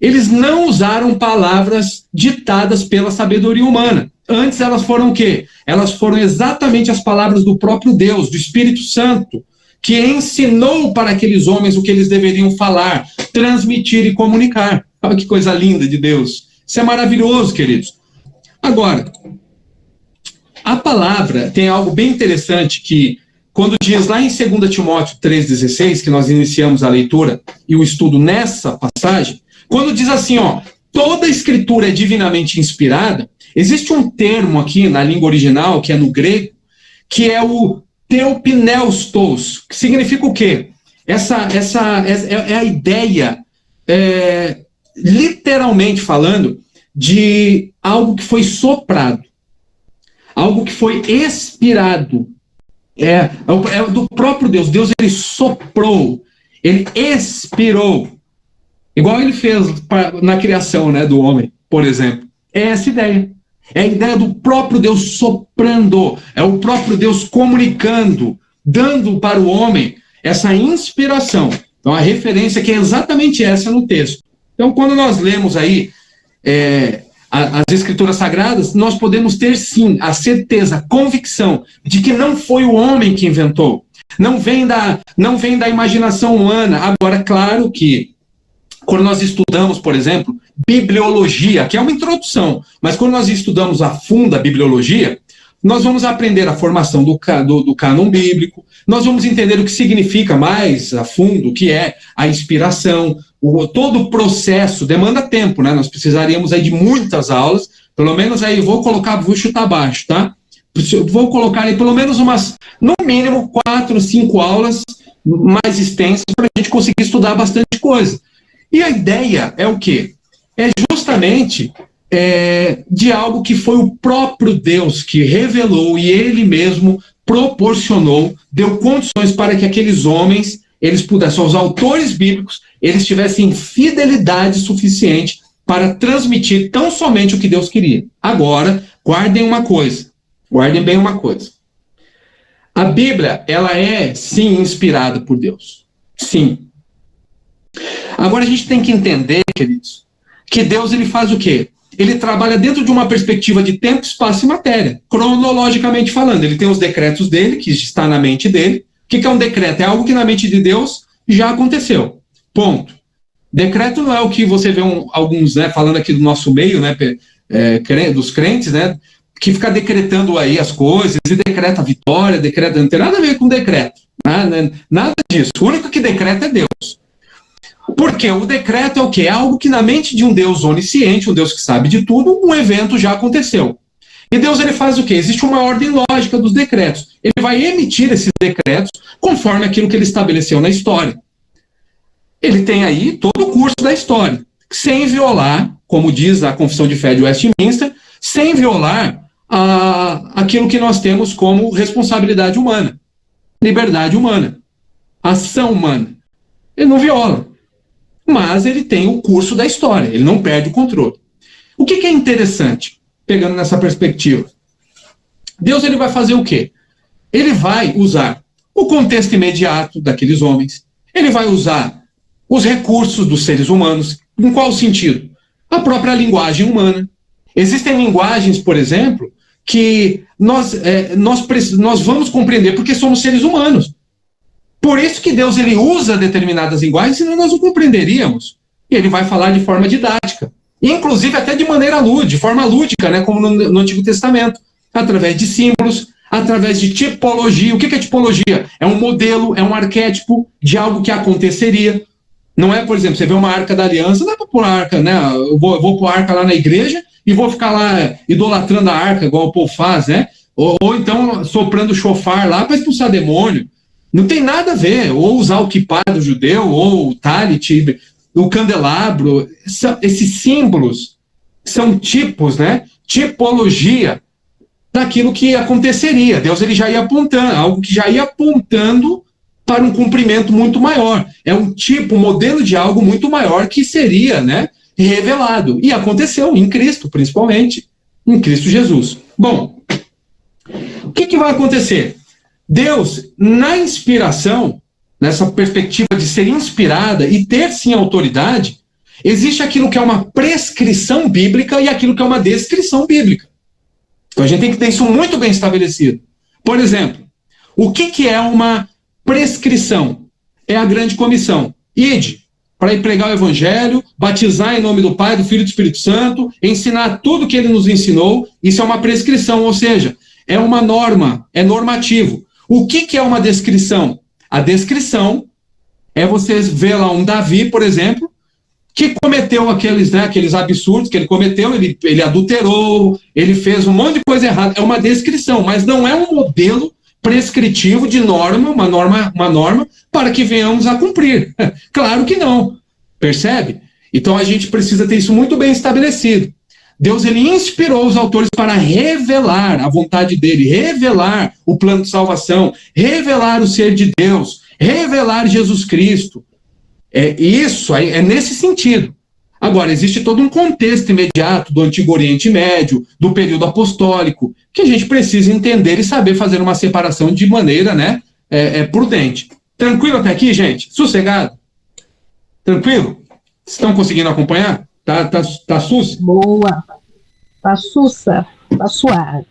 eles não usaram palavras ditadas pela sabedoria humana. Antes elas foram o quê? Elas foram exatamente as palavras do próprio Deus, do Espírito Santo, que ensinou para aqueles homens o que eles deveriam falar, transmitir e comunicar. Olha que coisa linda de Deus. Isso é maravilhoso, queridos. Agora, a palavra tem algo bem interessante que, quando diz lá em 2 Timóteo 3,16, que nós iniciamos a leitura e o estudo nessa passagem, quando diz assim, toda a escritura é divinamente inspirada, existe um termo aqui na língua original, que é no grego, que é o theopneustos, que significa o quê? Essa é a ideia, literalmente falando, de algo que foi soprado, algo que foi expirado. É do próprio Deus. Deus, ele soprou, ele expirou, igual ele fez na criação, né, do homem, por exemplo. É essa ideia. É a ideia do próprio Deus soprando, é o próprio Deus comunicando, dando para o homem essa inspiração. Então, a referência que é exatamente essa no texto. Então, quando nós lemos aí as Escrituras Sagradas, nós podemos ter, sim, a certeza, a convicção de que não foi o homem que inventou. Não vem da imaginação humana. Agora, claro que, quando nós estudamos, por exemplo, bibliologia, que é uma introdução, mas quando nós estudamos a fundo a bibliologia, nós vamos aprender a formação do cânon bíblico, nós vamos entender o que significa mais a fundo, o que é a inspiração, todo o processo demanda tempo, né? Nós precisaríamos aí de muitas aulas, pelo menos aí vou chutar baixo, tá? Vou colocar aí pelo menos no mínimo 4, 5 aulas mais extensas para a gente conseguir estudar bastante coisa. E a ideia é o quê? É justamente de algo que foi o próprio Deus que revelou e ele mesmo proporcionou, deu condições para que aqueles homens, eles pudessem, os autores bíblicos, eles tivessem fidelidade suficiente para transmitir tão somente o que Deus queria. Agora, guardem bem uma coisa. A Bíblia, ela é, sim, inspirada por Deus. Sim. Agora a gente tem que entender, queridos, que Deus ele faz o quê? Ele trabalha dentro de uma perspectiva de tempo, espaço e matéria, cronologicamente falando. Ele tem os decretos dele, que está na mente dele. O que é um decreto? É algo que na mente de Deus já aconteceu. Ponto. Decreto não é o que você vê alguns, né, falando aqui do nosso meio, né, dos crentes, né, que fica decretando aí as coisas, e decreta a vitória, não tem nada a ver com decreto. Nada disso. O único que decreta é Deus. Porque o decreto é o quê? É algo que na mente de um Deus onisciente, um Deus que sabe de tudo, um evento já aconteceu. E Deus ele faz o quê? Existe uma ordem lógica dos decretos. Ele vai emitir esses decretos conforme aquilo que ele estabeleceu na história. Ele tem aí todo o curso da história, sem violar, como diz a Confissão de Fé de Westminster, sem violar aquilo que nós temos como responsabilidade humana, liberdade humana, ação humana. Ele não viola. Mas ele tem o curso da história, ele não perde o controle. O que é interessante, pegando nessa perspectiva? Deus ele vai fazer o quê? Ele vai usar o contexto imediato daqueles homens, ele vai usar os recursos dos seres humanos. Em qual sentido? A própria linguagem humana. Existem linguagens, por exemplo, que nós vamos compreender porque somos seres humanos. Por isso que Deus ele usa determinadas linguagens, senão nós não compreenderíamos. E ele vai falar de forma didática. Inclusive até de maneira de forma lúdica, né, como no Antigo Testamento. Através de símbolos, através de tipologia. O que é tipologia? É um modelo, é um arquétipo de algo que aconteceria. Não é, por exemplo, você vê uma arca da aliança, não é para pôr a arca, né? Eu vou pôr a arca lá na igreja e vou ficar lá idolatrando a arca, igual o povo faz, né? Ou então soprando chofar lá para expulsar demônio. Não tem nada a ver. Ou usar o quipá do judeu, ou o talit, o candelabro. Esses símbolos são tipos, né? Tipologia daquilo que aconteceria. Deus ele já ia apontando, algo que já ia apontando para um cumprimento muito maior. É um tipo, um modelo de algo muito maior que seria, né, revelado. E aconteceu em Cristo, principalmente, em Cristo Jesus. Bom, o que vai acontecer? Deus, na inspiração, nessa perspectiva de ser inspirada e ter, sim, autoridade, existe aquilo que é uma prescrição bíblica e aquilo que é uma descrição bíblica. Então a gente tem que ter isso muito bem estabelecido. Por exemplo, o que é uma prescrição? É a grande comissão. Ide, para ir pregar o evangelho, batizar em nome do Pai, do Filho e do Espírito Santo, ensinar tudo que ele nos ensinou. Isso é uma prescrição, ou seja, é uma norma, é normativo. O que é uma descrição? A descrição é você ver lá um Davi, por exemplo, que cometeu aqueles absurdos que ele cometeu, ele adulterou, ele fez um monte de coisa errada. É uma descrição, mas não é um modelo prescritivo de norma, uma norma para que venhamos a cumprir. Claro que não. Percebe? Então a gente precisa ter isso muito bem estabelecido. Deus ele inspirou os autores para revelar a vontade dele, revelar o plano de salvação, revelar o ser de Deus, revelar Jesus Cristo. É nesse sentido. Agora, existe todo um contexto imediato do Antigo Oriente Médio, do período apostólico, que a gente precisa entender e saber fazer uma separação de maneira, né, prudente. Tranquilo até aqui, gente? Sossegado? Tranquilo? Vocês estão conseguindo acompanhar? Tá sus? Boa. Tá sussa. Tá suave.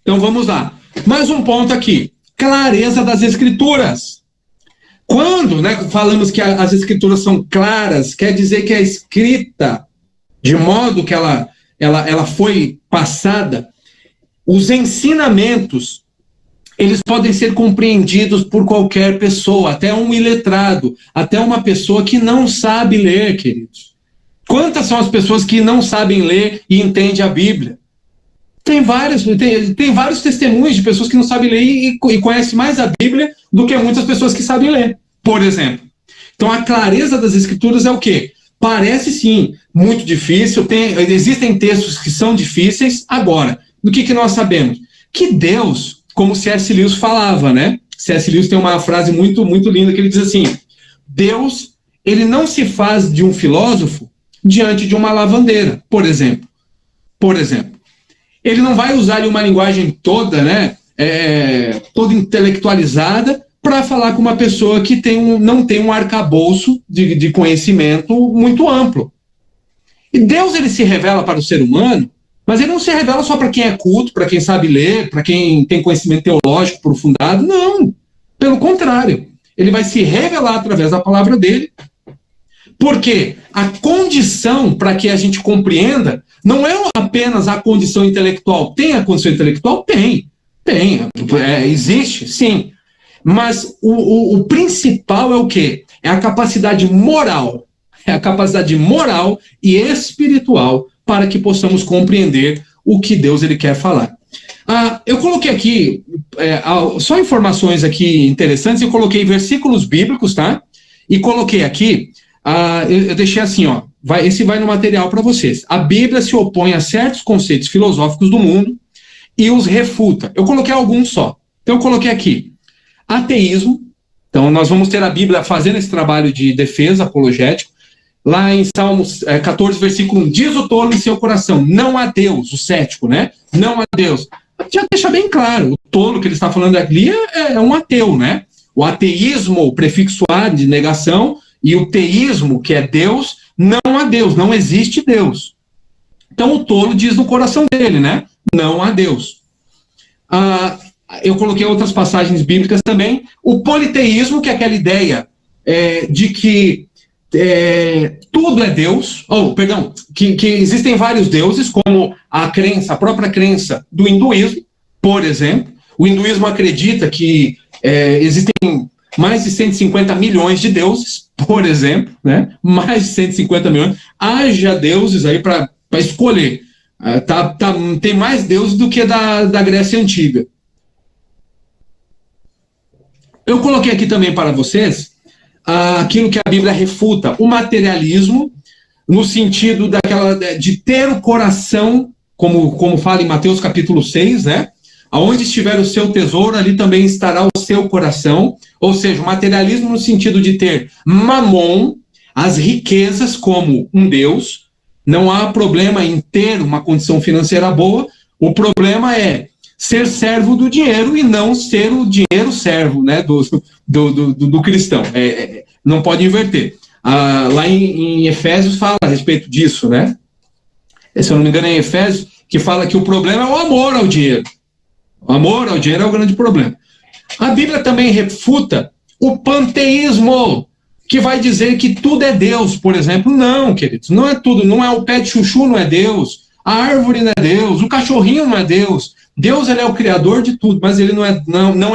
Então vamos lá. Mais um ponto aqui. Clareza das Escrituras. Quando, né, falamos que as Escrituras são claras, quer dizer que é escrita de modo que ela foi passada. Os ensinamentos, eles podem ser compreendidos por qualquer pessoa, até um iletrado, até uma pessoa que não sabe ler, queridos. Quantas são as pessoas que não sabem ler e entendem a Bíblia? Tem vários testemunhos de pessoas que não sabem ler e conhecem mais a Bíblia do que muitas pessoas que sabem ler, por exemplo. Então, a clareza das Escrituras é o quê? Parece, sim, muito difícil. Existem textos que são difíceis. Agora, do que nós sabemos? Que Deus, como C.S. Lewis falava, né? C.S. Lewis tem uma frase muito, muito linda que ele diz assim: Deus, ele não se faz de um filósofo diante de uma lavandeira, por exemplo. Por exemplo. Ele não vai usar ali uma linguagem toda, né, toda intelectualizada para falar com uma pessoa que não tem um arcabouço de conhecimento muito amplo. E Deus ele se revela para o ser humano, mas ele não se revela só para quem é culto, para quem sabe ler, para quem tem conhecimento teológico aprofundado. Não. Pelo contrário. Ele vai se revelar através da palavra dele. Porque a condição para que a gente compreenda não é apenas a condição intelectual. Tem a condição intelectual? Tem. Existe, sim. Mas o principal é o quê? É a capacidade moral. É a capacidade moral e espiritual para que possamos compreender o que Deus ele quer falar. Eu coloquei aqui só informações aqui interessantes. Eu coloquei versículos bíblicos, tá? E coloquei aqui... eu deixei assim, ó, esse vai no material para vocês. A Bíblia se opõe a certos conceitos filosóficos do mundo e os refuta. Eu coloquei alguns só. Então eu coloquei aqui, ateísmo. Então nós vamos ter a Bíblia fazendo esse trabalho de defesa apologético. Lá em Salmos 14, versículo 1, diz o tolo em seu coração, não há Deus, o cético, né? Não há Deus. Já deixa bem claro, o tolo que ele está falando ali é um ateu, né? O ateísmo, o prefixo a de negação, e o teísmo, que é Deus, não há Deus, não existe Deus. Então o tolo diz no coração dele, né? Não há Deus. Eu coloquei outras passagens bíblicas também. O politeísmo, que é aquela ideia de que tudo é Deus, que existem vários deuses, como a própria crença do hinduísmo, por exemplo. O hinduísmo acredita que existem mais de 150 milhões de deuses, por exemplo, né? Mais de 150 milhões. Haja deuses aí para escolher. Tem mais deuses do que da Grécia Antiga. Eu coloquei aqui também para vocês aquilo que a Bíblia refuta, o materialismo, no sentido de ter o coração, como fala em Mateus capítulo 6, né? Aonde estiver o seu tesouro, ali também estará o seu coração. Ou seja, o materialismo no sentido de ter mamon, as riquezas como um Deus. Não há problema em ter uma condição financeira boa, o problema é ser servo do dinheiro e não ser o dinheiro servo, né, do cristão. Não pode inverter. Lá em Efésios fala a respeito disso, né? Se eu não me engano, é em Efésios que fala que o problema é o amor ao dinheiro. O amor ao dinheiro é o grande problema. A Bíblia também refuta o panteísmo, que vai dizer que tudo é Deus, por exemplo. Não, queridos, não é tudo. Não é o pé de chuchu, não é Deus. A árvore não é Deus. O cachorrinho não é Deus. Deus, ele é o criador de tudo, mas ele não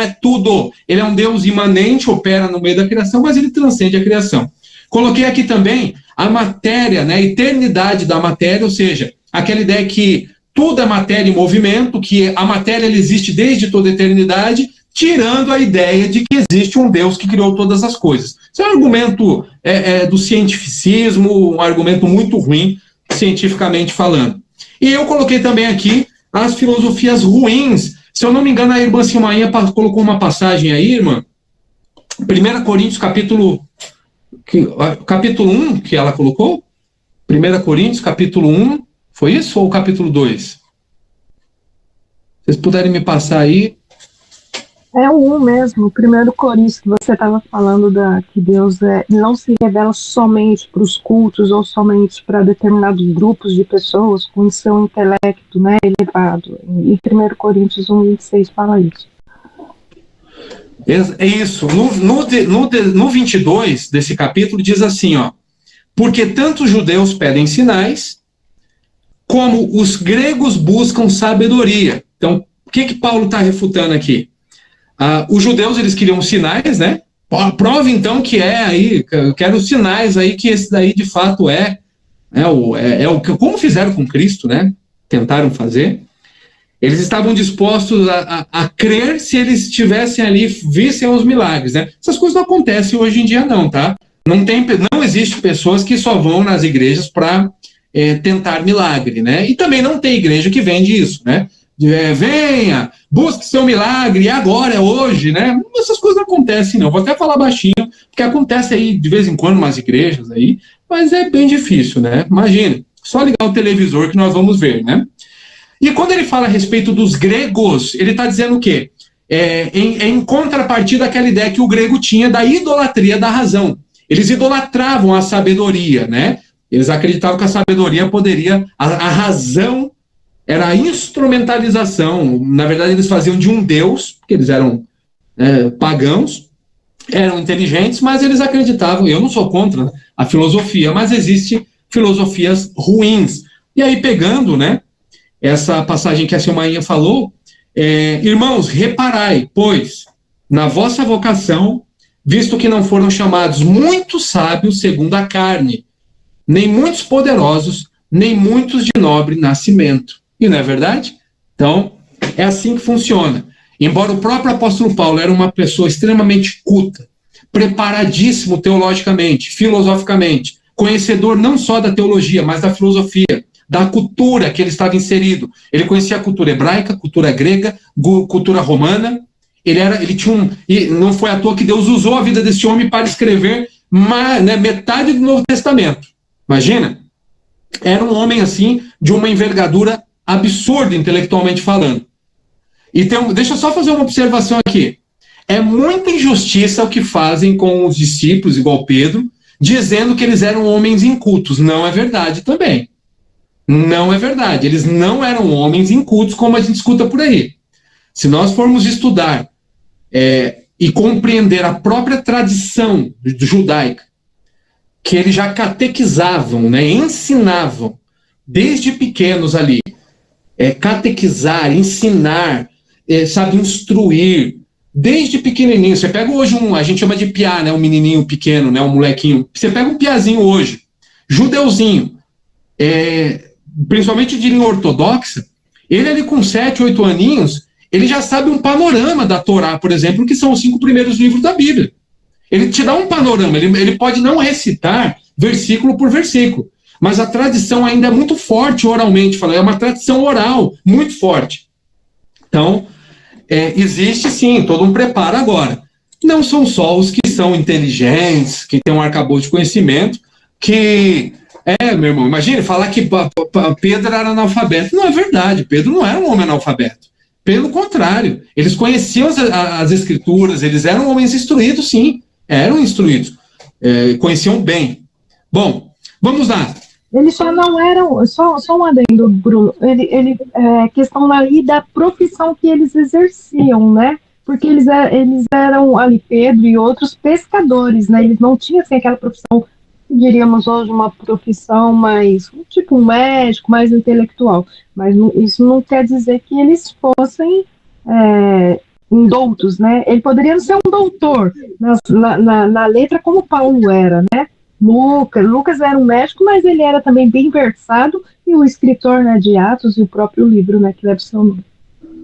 é tudo. Ele é um Deus imanente, opera no meio da criação, mas ele transcende a criação. Coloquei aqui também a matéria, né, a eternidade da matéria, ou seja, aquela ideia que tudo é matéria em movimento, que a matéria ela existe desde toda a eternidade, tirando a ideia de que existe um Deus que criou todas as coisas. Isso é um argumento do cientificismo, um argumento muito ruim, cientificamente falando. E eu coloquei também aqui as filosofias ruins. Se eu não me engano, a irmã Silmainha colocou uma passagem aí, irmã, 1 Coríntios capítulo 1, que ela colocou? 1 Coríntios capítulo 1, foi isso ou o capítulo 2? Se vocês puderem me passar aí. É o 1 mesmo, o 1 Coríntios, que você estava falando que Deus não se revela somente para os cultos ou somente para determinados grupos de pessoas com seu intelecto, né, elevado. E 1 Coríntios 1:26 fala isso. É isso. No 22 desse capítulo diz assim, ó, porque tanto os judeus pedem sinais, como os gregos buscam sabedoria. Então, o que Paulo está refutando aqui? Os judeus, eles queriam sinais, né? Prova, então, que eu quero sinais aí, que esse daí, de fato, como fizeram com Cristo, né? Tentaram fazer. Eles estavam dispostos a crer se eles estivessem ali, vissem os milagres, né? Essas coisas não acontecem hoje em dia, não, tá? Não existe pessoas que só vão nas igrejas para tentar milagre, né? E também não tem igreja que vende isso, né? Venha, busque seu milagre, agora, é hoje, né? Essas coisas não acontecem, não. Vou até falar baixinho, porque acontece aí de vez em quando umas igrejas aí, mas é bem difícil, né? Imagina, só ligar o televisor que nós vamos ver, né? E quando ele fala a respeito dos gregos, ele está dizendo o quê? Em contrapartida àquela ideia que o grego tinha da idolatria da razão. Eles idolatravam a sabedoria, né? Eles acreditavam que a sabedoria poderia, a razão era a instrumentalização. Na verdade, eles faziam de um Deus, porque eles eram pagãos, eram inteligentes, mas eles acreditavam, eu não sou contra a filosofia, mas existem filosofias ruins. E aí, pegando, né, essa passagem que a Silmainha falou, irmãos, reparai, pois, na vossa vocação, visto que não foram chamados muitos sábios segundo a carne, nem muitos poderosos, nem muitos de nobre nascimento. E não é verdade? Então, é assim que funciona. Embora o próprio apóstolo Paulo era uma pessoa extremamente culta, preparadíssimo teologicamente, filosoficamente, conhecedor não só da teologia, mas da filosofia, da cultura que ele estava inserido. Ele conhecia a cultura hebraica, cultura grega, cultura romana. Ele tinha e não foi à toa que Deus usou a vida desse homem para escrever metade do Novo Testamento. Imagina? Era um homem assim, de uma envergadura absurda, intelectualmente falando. E deixa eu só fazer uma observação aqui. É muita injustiça o que fazem com os discípulos, igual Pedro, dizendo que eles eram homens incultos. Não é verdade também. Não é verdade. Eles não eram homens incultos, como a gente escuta por aí. Se nós formos estudar e compreender a própria tradição judaica, que eles já catequizavam, né, ensinavam, desde pequenos ali, catequizar, ensinar, sabe, instruir, desde pequenininho, você pega hoje a gente chama de piá, né, um menininho pequeno, né, um molequinho, você pega um piazinho hoje, judeuzinho, principalmente de linha ortodoxa, ele ali com 7, 8 aninhos, ele já sabe um panorama da Torá, por exemplo, que são os 5 primeiros livros da Bíblia. Ele te dá um panorama, ele pode não recitar versículo por versículo, mas a tradição ainda é muito forte oralmente, é uma tradição oral muito forte. Então, existe sim todo um preparo agora. Não são só os que são inteligentes, que têm um arcabouço de conhecimento, que... meu irmão, imagine falar que Pedro era analfabeto. Não é verdade, Pedro não era um homem analfabeto. Pelo contrário, eles conheciam as escrituras, eles eram homens instruídos, sim, eram instruídos, conheciam bem. Bom, vamos lá. Eles só não eram, só um adendo, Bruno, questão ali da profissão que eles exerciam, né? Porque eles eram ali, Pedro e outros pescadores, né? Eles não tinham assim, aquela profissão, diríamos hoje, uma profissão mais, tipo um médico, mais intelectual. Mas isso não quer dizer que eles fossem indoutos, né? Ele poderia ser um doutor na letra, como Paulo era, né? Lucas era um médico, mas ele era também bem versado, e o escritor, né, de Atos e o próprio livro, né, que leva o seu nome.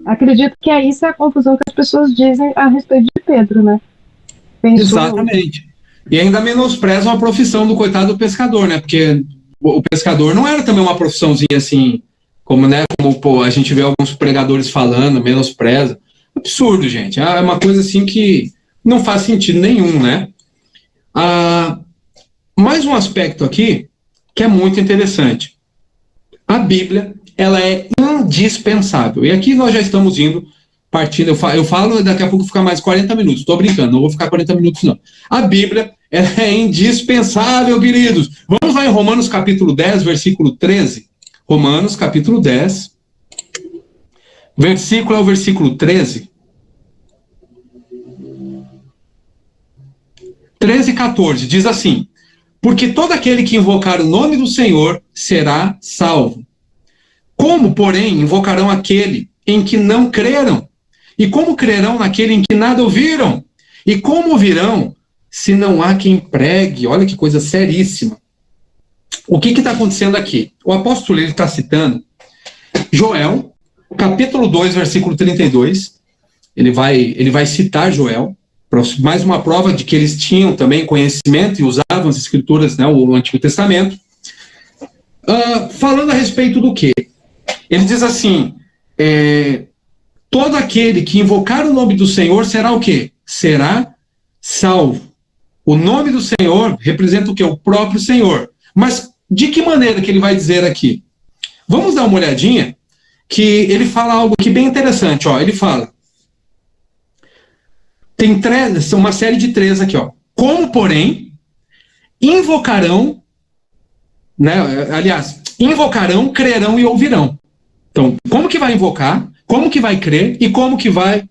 Acredito que isso é a confusão que as pessoas dizem a respeito de Pedro, né? Exatamente. E ainda menosprezam a profissão do coitado do pescador, né? Porque o pescador não era também uma profissãozinha assim, como a gente vê alguns pregadores falando, menospreza. Absurdo, gente. É uma coisa assim que não faz sentido nenhum, né? Mais um aspecto aqui que é muito interessante. A Bíblia, ela é indispensável. E aqui nós já estamos partindo, eu falo, daqui a pouco ficar mais 40 minutos. Estou brincando, não vou ficar 40 minutos, não. A Bíblia, ela é indispensável, queridos. Vamos lá em Romanos capítulo 10, versículo 13. Romanos capítulo 10, versículo é o versículo 13. 13 e 14, diz assim: porque todo aquele que invocar o nome do Senhor será salvo. Como, porém, invocarão aquele em que não creram? E como crerão naquele em que nada ouviram? E como ouvirão se não há quem pregue? Olha que coisa seríssima. O que está acontecendo aqui? O apóstolo está citando Joel, capítulo 2, versículo 32. Ele vai citar Joel, mais uma prova de que eles tinham também conhecimento e usavam as escrituras, né, o Antigo Testamento. Falando a respeito do quê? Ele diz assim, todo aquele que invocar o nome do Senhor será o quê? Será salvo. O nome do Senhor representa o quê? O próprio Senhor. Mas de que maneira que ele vai dizer aqui? Vamos dar uma olhadinha, que ele fala algo aqui bem interessante. Ele fala, tem uma série de 3 aqui. Como, porém, invocarão, né, aliás, invocarão, crerão e ouvirão. Então, como que vai invocar, como que vai crer e como que vai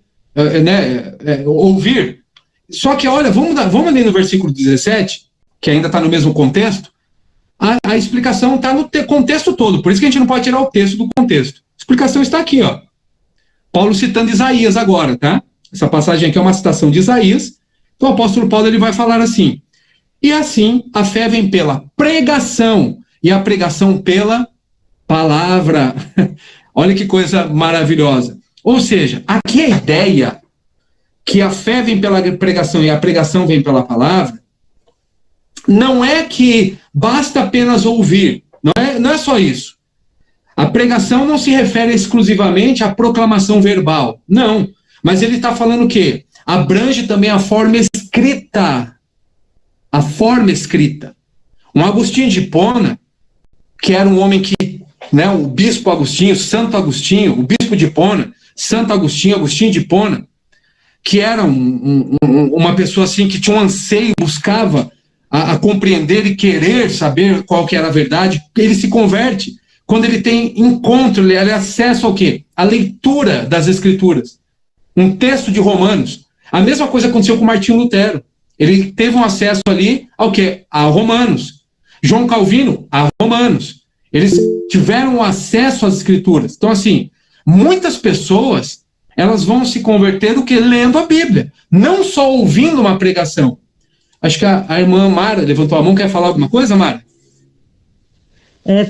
ouvir? Só que, olha, vamos ali no versículo 17, que ainda está no mesmo contexto, a explicação está no contexto todo, por isso que a gente não pode tirar o texto do contexto. A explicação está aqui, Paulo citando Isaías agora, tá? Essa passagem aqui é uma citação de Isaías. Então o apóstolo Paulo ele vai falar assim: e assim a fé vem pela pregação, e a pregação pela palavra. Olha que coisa maravilhosa. Ou seja, aqui a ideia que a fé vem pela pregação e a pregação vem pela palavra, não é que basta apenas ouvir, não é só isso. A pregação não se refere exclusivamente à proclamação verbal, não. Mas ele está falando o quê? Abrange também a forma escrita. A forma escrita. Um Agostinho de Hipona, que era um homem que, né, o bispo Agostinho, Santo Agostinho, o bispo de Hipona, Santo Agostinho, Agostinho de Hipona, que era uma pessoa assim que tinha um anseio, buscava a compreender e querer saber qual que era a verdade, ele se converte quando ele tem encontro, ele acesso ao quê? A leitura das Escrituras. Um texto de Romanos. A mesma coisa aconteceu com Martinho Lutero. Ele teve um acesso ali ao quê? A Romanos. João Calvino, a Romanos. Eles tiveram acesso às Escrituras. Então, assim, muitas pessoas, elas vão se converter o quê? Lendo a Bíblia, não só ouvindo uma pregação. Acho que a irmã Mara levantou a mão, quer falar alguma coisa, Mara?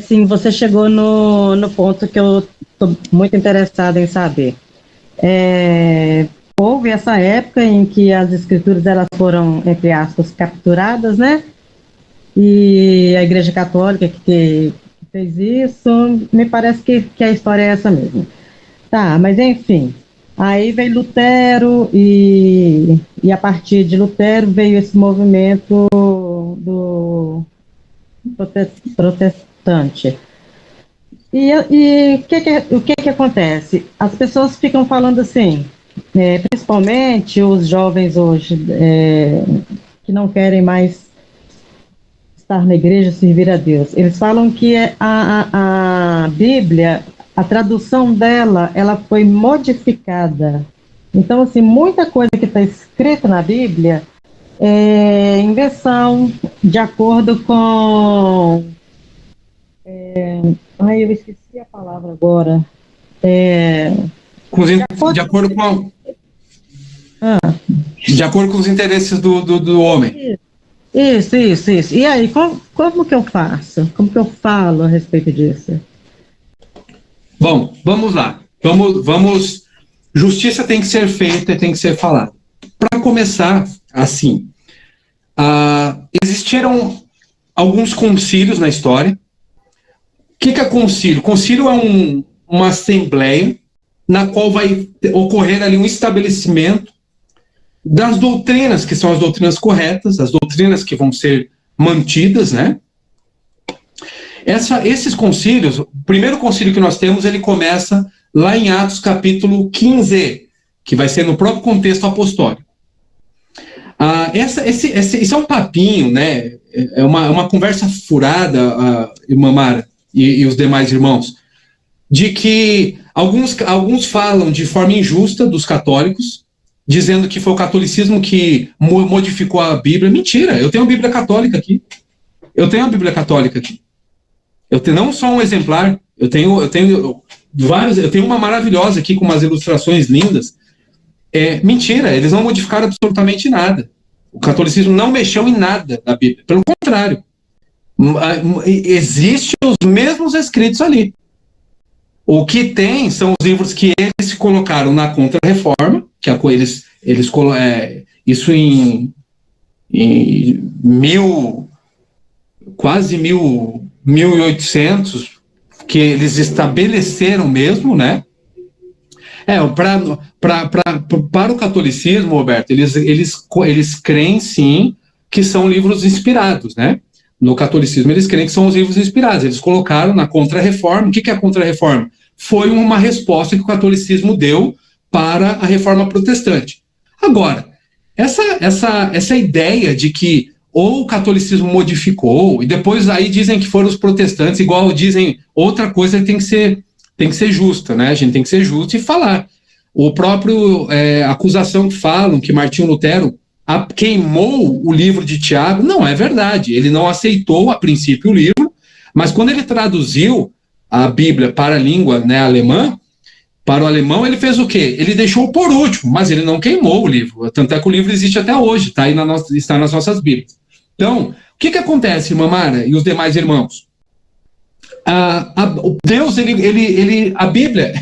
Sim, você chegou no ponto que eu estou muito interessada em saber. Houve essa época em que as escrituras elas foram, entre aspas, capturadas, né? E a Igreja Católica que fez isso, me parece que a história é essa mesmo. Tá, mas enfim, aí veio Lutero e a partir de Lutero veio esse movimento do protestante. E o que acontece? As pessoas ficam falando assim, principalmente os jovens hoje, que não querem mais estar na igreja, servir a Deus. Eles falam que a Bíblia, a tradução dela, ela foi modificada. Então, assim, muita coisa que está escrita na Bíblia é invenção, de acordo com... eu esqueci a palavra agora. De acordo com os interesses do homem. Isso. E aí, como que eu faço? Como que eu falo a respeito disso? Bom, vamos lá. Vamos. Justiça tem que ser feita e tem que ser falada. Para começar, assim, existiram alguns concílios na história. O que é concílio? Concílio é uma assembleia na qual vai ocorrer ali um estabelecimento das doutrinas, que são as doutrinas corretas, as doutrinas que vão ser mantidas, né? Esses concílios, o primeiro concílio que nós temos, ele começa lá em Atos capítulo 15, que vai ser no próprio contexto apostólico. Esse é um papinho, né? É uma conversa furada, irmã Mara e os demais irmãos, de que alguns falam de forma injusta dos católicos, dizendo que foi o catolicismo que modificou a Bíblia. Mentira, eu tenho a Bíblia católica aqui. Eu tenho não só um exemplar, eu tenho vários, eu tenho uma maravilhosa aqui com umas ilustrações lindas. Mentira, eles não modificaram absolutamente nada. O catolicismo não mexeu em nada da Bíblia. Pelo contrário, existem os mesmos escritos ali. O que tem são os livros que eles colocaram na Contra-Reforma, que isso em quase 1800, que eles estabeleceram mesmo, né? Para o catolicismo, Roberto, eles creem sim que são livros inspirados, né? No catolicismo eles creem que são os livros inspirados. Eles colocaram na Contra-Reforma. O que é a Contra-Reforma? Foi uma resposta que o catolicismo deu para a reforma protestante. Agora, essa ideia de que ou o catolicismo modificou, e depois aí dizem que foram os protestantes, igual dizem outra coisa que tem que ser justa, né? A gente tem que ser justo e falar. O próprio acusação que falam que Martinho Lutero queimou o livro de Tiago, não é verdade. Ele não aceitou a princípio o livro, mas quando ele traduziu a Bíblia para a língua, né, alemã, para o alemão, ele fez o quê? Ele deixou por último, mas ele não queimou o livro. Tanto é que o livro existe até hoje, tá aí está nas nossas Bíblias. Então, o que acontece, irmã Mara e os demais irmãos? Deus, a Bíblia,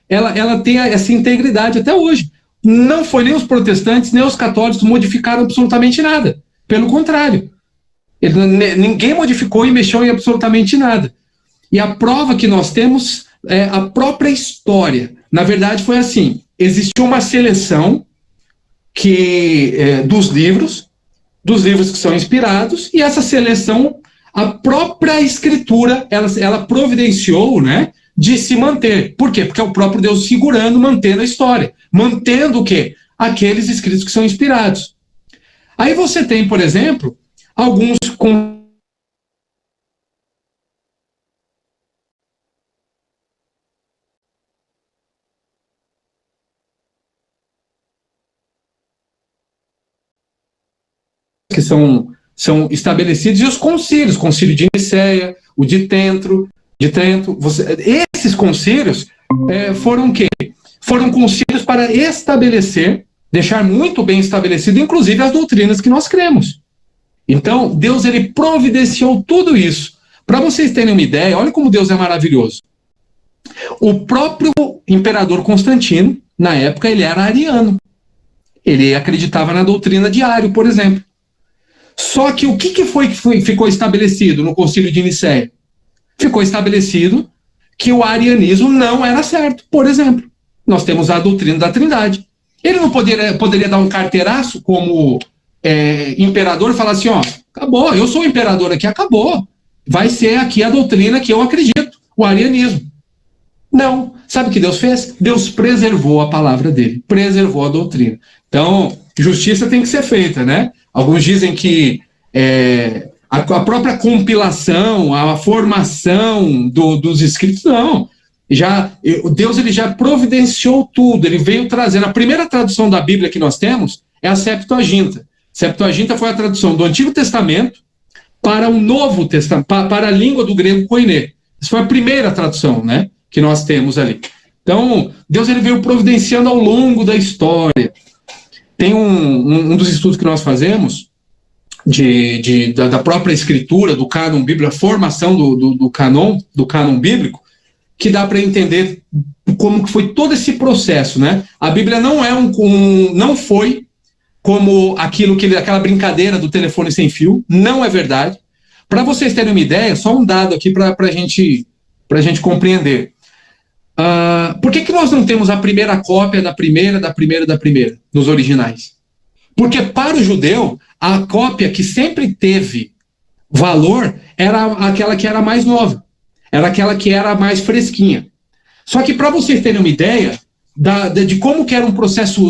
ela tem essa integridade até hoje. Não foi nem os protestantes, nem os católicos modificaram absolutamente nada. Pelo contrário. Ninguém modificou e mexeu em absolutamente nada. E a prova que nós temos é a própria história. Na verdade, foi assim: existiu uma seleção dos livros que são inspirados, e essa seleção, a própria Escritura, ela providenciou, né, de se manter. Por quê? Porque é o próprio Deus segurando, mantendo a história. Mantendo o quê? Aqueles escritos que são inspirados. Aí você tem, por exemplo, alguns que são estabelecidos, e os concílios, concílio de Nicéia, o de Trento, esses concílios foram o quê? foram concílios para estabelecer, deixar muito bem estabelecido, inclusive as doutrinas que nós cremos. Então, Deus ele providenciou tudo isso. Para vocês terem uma ideia, olha como Deus é maravilhoso. O próprio imperador Constantino, na época, ele era ariano. Ele acreditava na doutrina de Ário, por exemplo. Só que o que ficou estabelecido no Concílio de Nicéia? Ficou estabelecido que o arianismo não era certo. Por exemplo, nós temos a doutrina da Trindade. Ele não poderia dar um carteiraço como imperador e falar assim, ó, acabou, eu sou o imperador aqui, acabou. Vai ser aqui a doutrina que eu acredito, o arianismo. Não. Sabe o que Deus fez? Deus preservou a palavra dele, preservou a doutrina. Então, justiça tem que ser feita, né? Alguns dizem que a própria compilação, a formação dos escritos, não. Deus ele já providenciou tudo, ele veio trazendo. A primeira tradução da Bíblia que nós temos é a Septuaginta. Septuaginta foi a tradução do Antigo Testamento para o Novo Testamento, para a língua do grego koiné. Essa foi a primeira tradução, né, que nós temos ali. Então, Deus ele veio providenciando ao longo da história. Tem um dos estudos que nós fazemos da própria escritura, do cânon bíblico, a formação do cânon bíblico, que dá para entender como que foi todo esse processo, né? A Bíblia não não foi como aquela brincadeira do telefone sem fio, não é verdade. Para vocês terem uma ideia, só um dado aqui para a gente compreender. Por que nós não temos a primeira cópia da primeira nos originais? Porque para o judeu, a cópia que sempre teve valor era aquela que era mais nova, era aquela que era mais fresquinha. Só que para vocês terem uma ideia de como que era um processo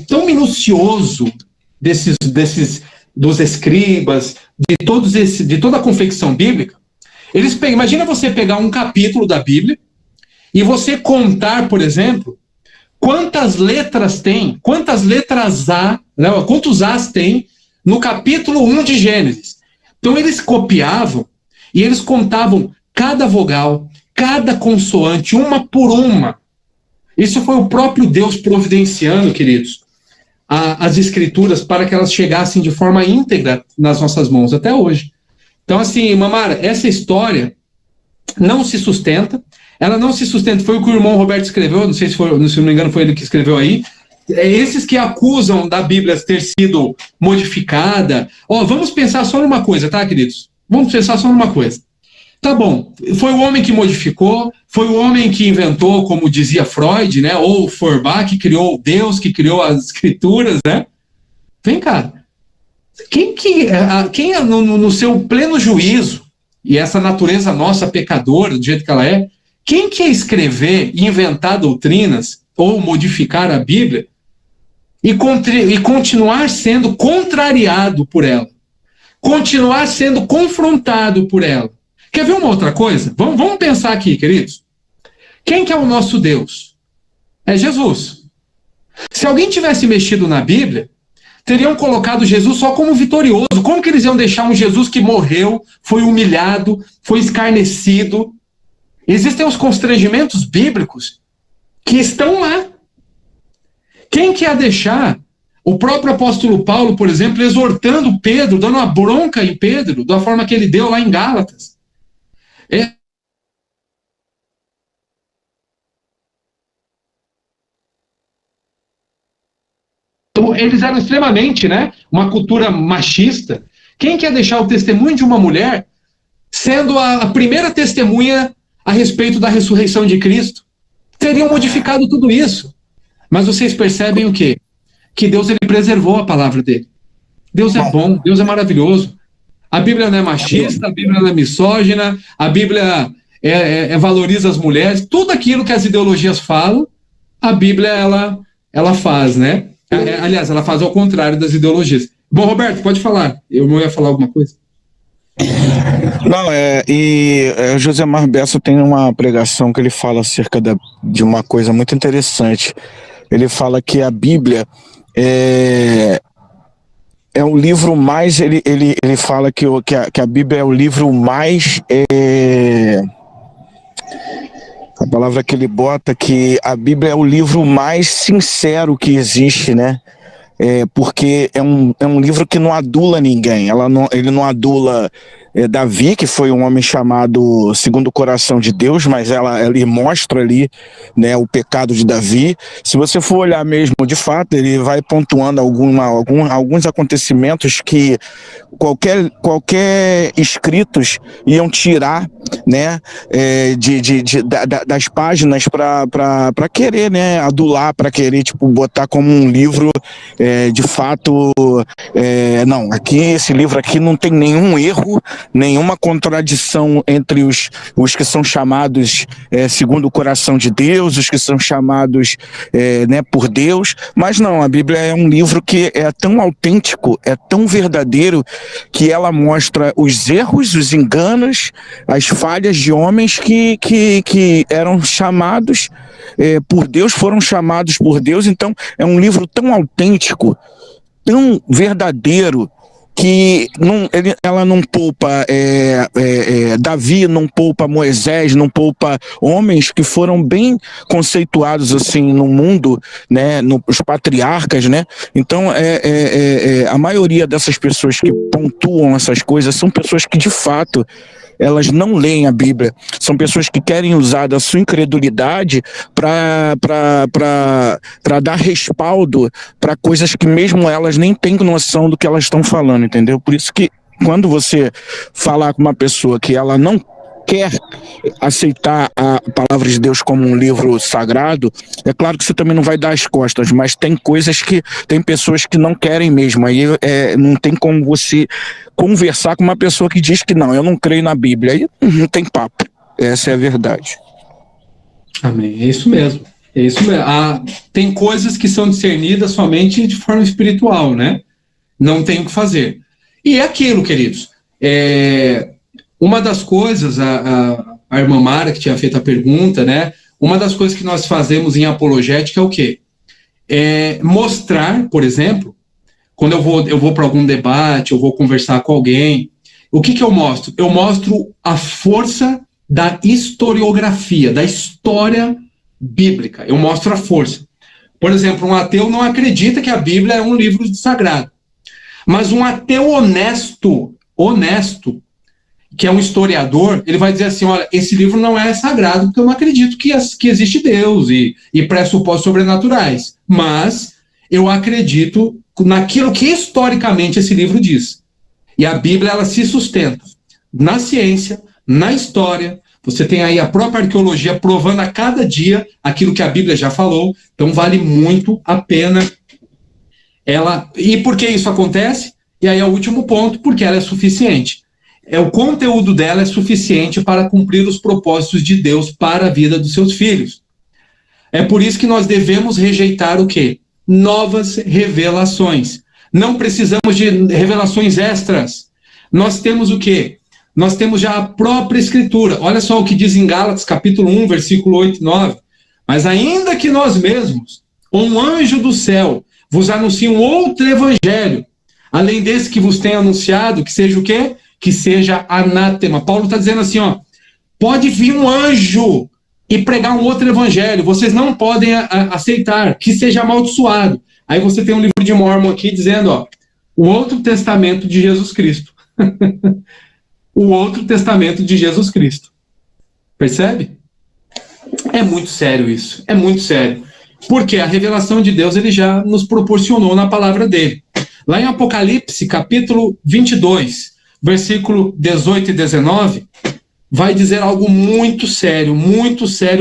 tão minucioso dos escribas, de toda a confecção bíblica, imagina você pegar um capítulo da Bíblia e você contar, por exemplo, quantas letras tem, quantas letras há, né, quantos As tem no capítulo 1 de Gênesis. Então eles copiavam e eles contavam cada vogal, cada consoante, uma por uma. Isso foi o próprio Deus providenciando, queridos, as escrituras para que elas chegassem de forma íntegra nas nossas mãos até hoje. Então, assim, Mamara, essa história não se sustenta. Ela não se sustenta, foi o que o irmão Roberto escreveu, não sei se não me engano foi ele que escreveu aí, esses que acusam da Bíblia ter sido modificada. Vamos pensar só numa coisa, tá, queridos? Vamos pensar só numa coisa. Tá bom, foi o homem que modificou, foi o homem que inventou, como dizia Freud, né, ou Feuerbach, que criou Deus, que criou as escrituras, né? Vem cá, quem no seu pleno juízo, e essa natureza nossa pecadora, do jeito que ela é, quem quer escrever e inventar doutrinas ou modificar a Bíblia e continuar sendo contrariado por ela? Continuar sendo confrontado por ela? Quer ver uma outra coisa? Vamos pensar aqui, queridos. Quem que é o nosso Deus? É Jesus. Se alguém tivesse mexido na Bíblia, teriam colocado Jesus só como vitorioso. Como que eles iam deixar um Jesus que morreu, foi humilhado, foi escarnecido? Existem os constrangimentos bíblicos que estão lá. Quem que ia deixar o próprio apóstolo Paulo, por exemplo, exortando Pedro, dando uma bronca em Pedro, da forma que ele deu lá em Gálatas? Então, eles eram extremamente, né, uma cultura machista. Quem quer deixar o testemunho de uma mulher sendo a primeira testemunha a respeito da ressurreição de Cristo? Teriam modificado tudo isso. Mas vocês percebem o quê? Que Deus ele preservou a palavra dele. Deus é bom, Deus é maravilhoso. A Bíblia não é machista, a Bíblia não é misógina, a Bíblia valoriza as mulheres. Tudo aquilo que as ideologias falam, a Bíblia ela faz, né? Aliás, ela faz ao contrário das ideologias. Bom, Roberto, pode falar. Eu não ia falar alguma coisa. Não, Josemar Bessa tem uma pregação que ele fala acerca de uma coisa muito interessante. Ele fala que a Bíblia é o livro mais... Ele fala que a Bíblia é o livro mais... palavra que ele bota, que a Bíblia é o livro mais sincero que existe, né? Porque é um livro que não adula ninguém. Ele não adula Davi, que foi um homem chamado segundo o coração de Deus, mas ele mostra ali, né, o pecado de Davi. Se você for olhar mesmo, de fato, ele vai pontuando alguns acontecimentos que qualquer escritos iam tirar, né, das páginas para querer, né, adular, para querer, tipo, botar como um livro de fato. Não, aqui esse livro aqui não tem nenhum erro, nenhuma contradição entre os que são chamados segundo o coração de Deus, os que são chamados né, por Deus, mas não, a Bíblia é um livro que é tão autêntico, é tão verdadeiro, que ela mostra os erros, os enganos, as falhas de homens que eram chamados por Deus, foram chamados por Deus. Então é um livro tão autêntico, tão verdadeiro, que ela não poupa Davi, não poupa Moisés, não poupa homens que foram bem conceituados assim no mundo, né, os patriarcas, né? Então a maioria dessas pessoas que pontuam essas coisas são pessoas que de fato elas não leem a Bíblia, são pessoas que querem usar da sua incredulidade para dar respaldo para coisas que mesmo elas nem têm noção do que elas estão falando, entendeu? Por isso que quando você falar com uma pessoa que ela não quer aceitar a palavra de Deus como um livro sagrado, é claro que você também não vai dar as costas, mas tem pessoas que não querem mesmo, aí não tem como você conversar com uma pessoa que diz que não, eu não creio na Bíblia, aí não tem papo, essa é a verdade. Amém, é isso mesmo. Tem coisas que são discernidas somente de forma espiritual, né? Não tem o que fazer. E é aquilo, queridos, uma das coisas, a irmã Mara, que tinha feito a pergunta, né? Uma das coisas que nós fazemos em apologética é o quê? Mostrar, por exemplo, quando eu vou para algum debate, eu vou conversar com alguém, o que eu mostro? Eu mostro a força da historiografia, da história bíblica. Eu mostro a força. Por exemplo, um ateu não acredita que a Bíblia é um livro sagrado. Mas um ateu honesto, que é um historiador, ele vai dizer assim, olha, esse livro não é sagrado porque eu não acredito que existe Deus e pressupostos sobrenaturais, mas eu acredito naquilo que historicamente esse livro diz. E a Bíblia, ela se sustenta na ciência, na história. Você tem aí a própria arqueologia provando a cada dia aquilo que a Bíblia já falou, então vale muito a pena ela. E por que isso acontece? E aí é o último ponto, porque ela é suficiente. O conteúdo dela é suficiente para cumprir os propósitos de Deus para a vida dos seus filhos. É por isso que nós devemos rejeitar o quê? Novas revelações. Não precisamos de revelações extras. Nós temos o quê? Nós temos já a própria Escritura. Olha só o que diz em Gálatas, capítulo 1, versículo 8 e 9. Mas ainda que nós mesmos, ou um anjo do céu, vos anuncie um outro evangelho, além desse que vos tem anunciado, que seja o quê? Que seja anátema. Paulo está dizendo assim, ó, pode vir um anjo e pregar um outro evangelho, vocês não podem aceitar, que seja amaldiçoado. Aí você tem um livro de Mórmon aqui dizendo, ó, o outro testamento de Jesus Cristo. O outro testamento de Jesus Cristo. Percebe? É muito sério isso, é muito sério. Porque a revelação de Deus ele já nos proporcionou na palavra dele. Lá em Apocalipse, capítulo 22, versículo 18 e 19, vai dizer algo muito sério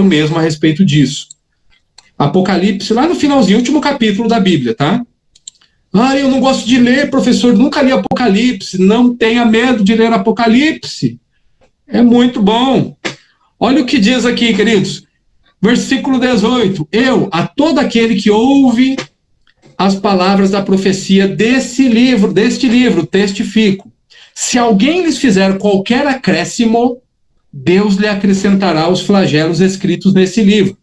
mesmo a respeito disso. Apocalipse, lá no finalzinho, último capítulo da Bíblia, tá? Eu não gosto de ler, professor, nunca li Apocalipse. Não tenha medo de ler Apocalipse. É muito bom. Olha o que diz aqui, queridos. Versículo 18. Eu, a todo aquele que ouve as palavras da profecia deste livro, testifico. Se alguém lhes fizer qualquer acréscimo, Deus lhe acrescentará os flagelos escritos nesse livro.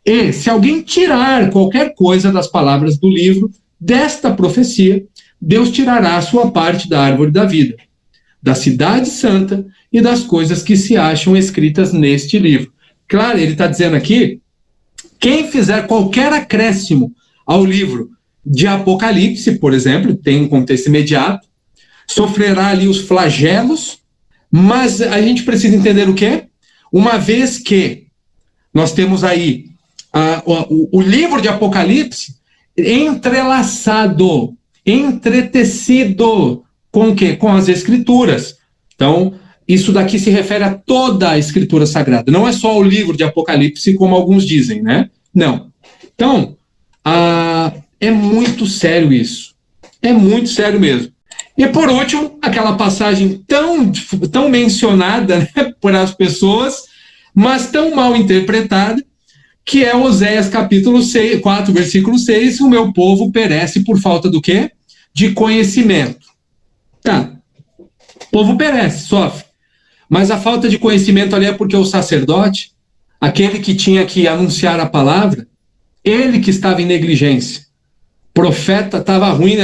E, se alguém tirar qualquer coisa das palavras do livro, desta profecia, Deus tirará a sua parte da árvore da vida, da cidade santa e das coisas que se acham escritas neste livro. claro, ele está dizendo aqui, quem fizer qualquer acréscimo ao livro de Apocalipse, por exemplo, tem um contexto imediato, sofrerá ali os flagelos, mas a gente precisa entender o quê? Uma vez que nós temos aí o livro de Apocalipse entrelaçado, entretecido com o quê? Com as Escrituras. Então, isso daqui se refere a toda a Escritura Sagrada. Não é só o livro de Apocalipse, como alguns dizem, né? Não. Então, é muito sério isso. É muito sério mesmo. E, por último, aquela passagem tão mencionada, né, por as pessoas, mas tão mal interpretada, que é Oséias capítulo 4, versículo 6, o meu povo perece por falta do quê? De conhecimento. Tá. O povo perece, sofre. Mas a falta de conhecimento ali é porque o sacerdote, aquele que tinha que anunciar a palavra, ele que estava em negligência. O profeta estava ruim,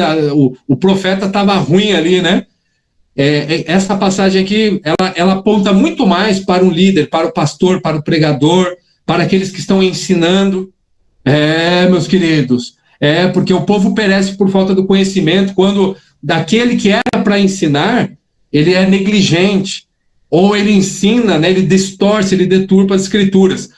o profeta estava ruim ali, né? Essa passagem aqui, ela aponta muito mais para um líder, para o pastor, para o pregador, para aqueles que estão ensinando. Meus queridos, porque o povo perece por falta do conhecimento, quando daquele que era para ensinar, ele é negligente, ou ele ensina, né, ele distorce, ele deturpa as Escrituras.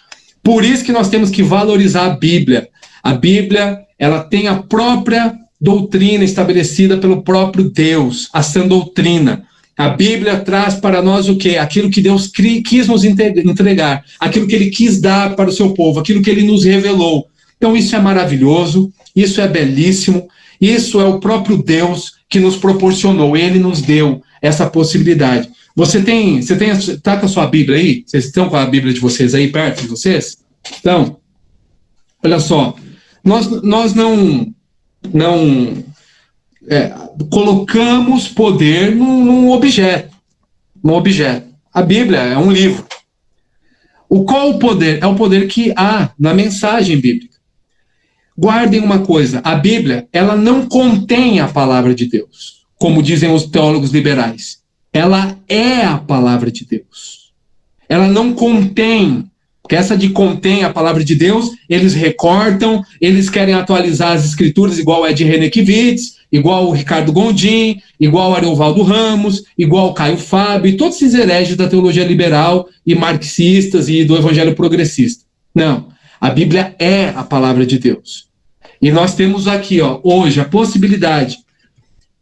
Por isso que nós temos que valorizar a Bíblia. A Bíblia, ela tem a própria doutrina estabelecida pelo próprio Deus, a sã doutrina. A Bíblia traz para nós o quê? Aquilo que Deus quis nos entregar, aquilo que Ele quis dar para o seu povo, aquilo que Ele nos revelou. Então isso é maravilhoso, isso é belíssimo, isso é o próprio Deus que nos proporcionou, Ele nos deu essa possibilidade. Você tá com a sua Bíblia aí? Vocês estão com a Bíblia de vocês aí perto de vocês? Então, olha só, nós não colocamos poder num objeto. A Bíblia é um livro. Qual o poder? É o poder que há na mensagem bíblica. Guardem uma coisa, a Bíblia, ela não contém a palavra de Deus, como dizem os teólogos liberais. Ela é a palavra de Deus. Ela não contém, porque essa de contém a palavra de Deus, eles recortam, eles querem atualizar as Escrituras, igual é de René Kivitz, igual o Ricardo Gondim, igual o Ariovaldo Ramos, igual o Caio Fábio, e todos esses hereges da teologia liberal e marxistas e do evangelho progressista. Não, a Bíblia é a palavra de Deus. E nós temos aqui, hoje, a possibilidade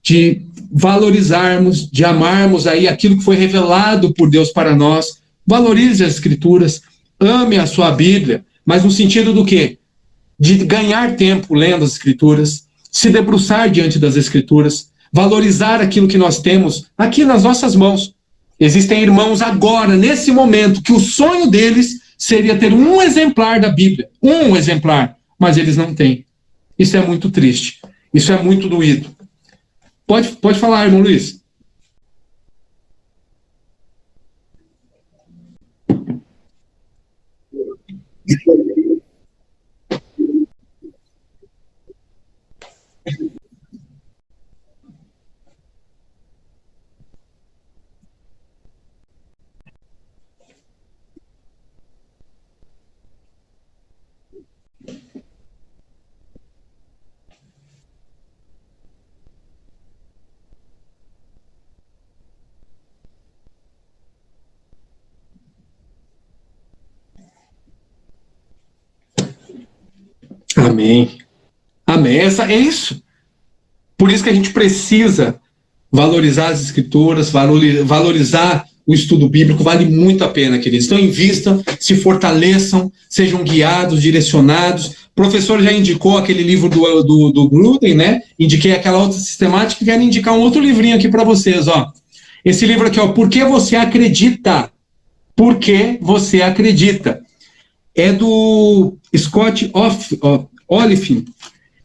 de valorizarmos, de amarmos aí aquilo que foi revelado por Deus para nós. Valorize as Escrituras, ame a sua Bíblia, mas no sentido do quê? De ganhar tempo lendo as Escrituras, se debruçar diante das Escrituras, valorizar aquilo que nós temos aqui nas nossas mãos. Existem irmãos agora, nesse momento, que o sonho deles seria ter um exemplar da Bíblia, um exemplar, mas eles não têm. Isso é muito triste, isso é muito doído. Pode falar, irmão Luiz. Amém. Amém. É isso. Por isso que a gente precisa valorizar as Escrituras, valorizar o estudo bíblico, vale muito a pena, queridos. Então, invistam, se fortaleçam, sejam guiados, direcionados. O professor já indicou aquele livro do Gruden, né? Indiquei aquela outra sistemática, e quero indicar um outro livrinho aqui para vocês, ó. Esse livro aqui, ó, Por que você acredita? Por que você acredita? É do Scott Oliphint.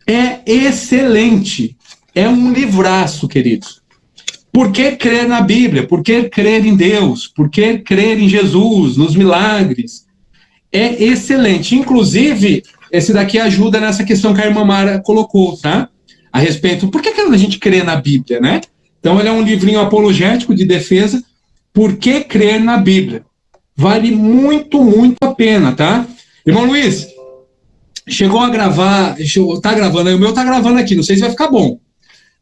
É excelente. É um livraço, queridos. Por que crer na Bíblia? Por que crer em Deus? Por que crer em Jesus, nos milagres? É excelente. Inclusive, esse daqui ajuda nessa questão que a irmã Mara colocou, tá? A respeito, por que a gente crê na Bíblia, né? Então, ele é um livrinho apologético de defesa. Por que crer na Bíblia? vale muito, muito a pena, tá? Irmão Luiz, chegou a gravar, tá gravando aí, o meu tá gravando aqui, não sei se vai ficar bom,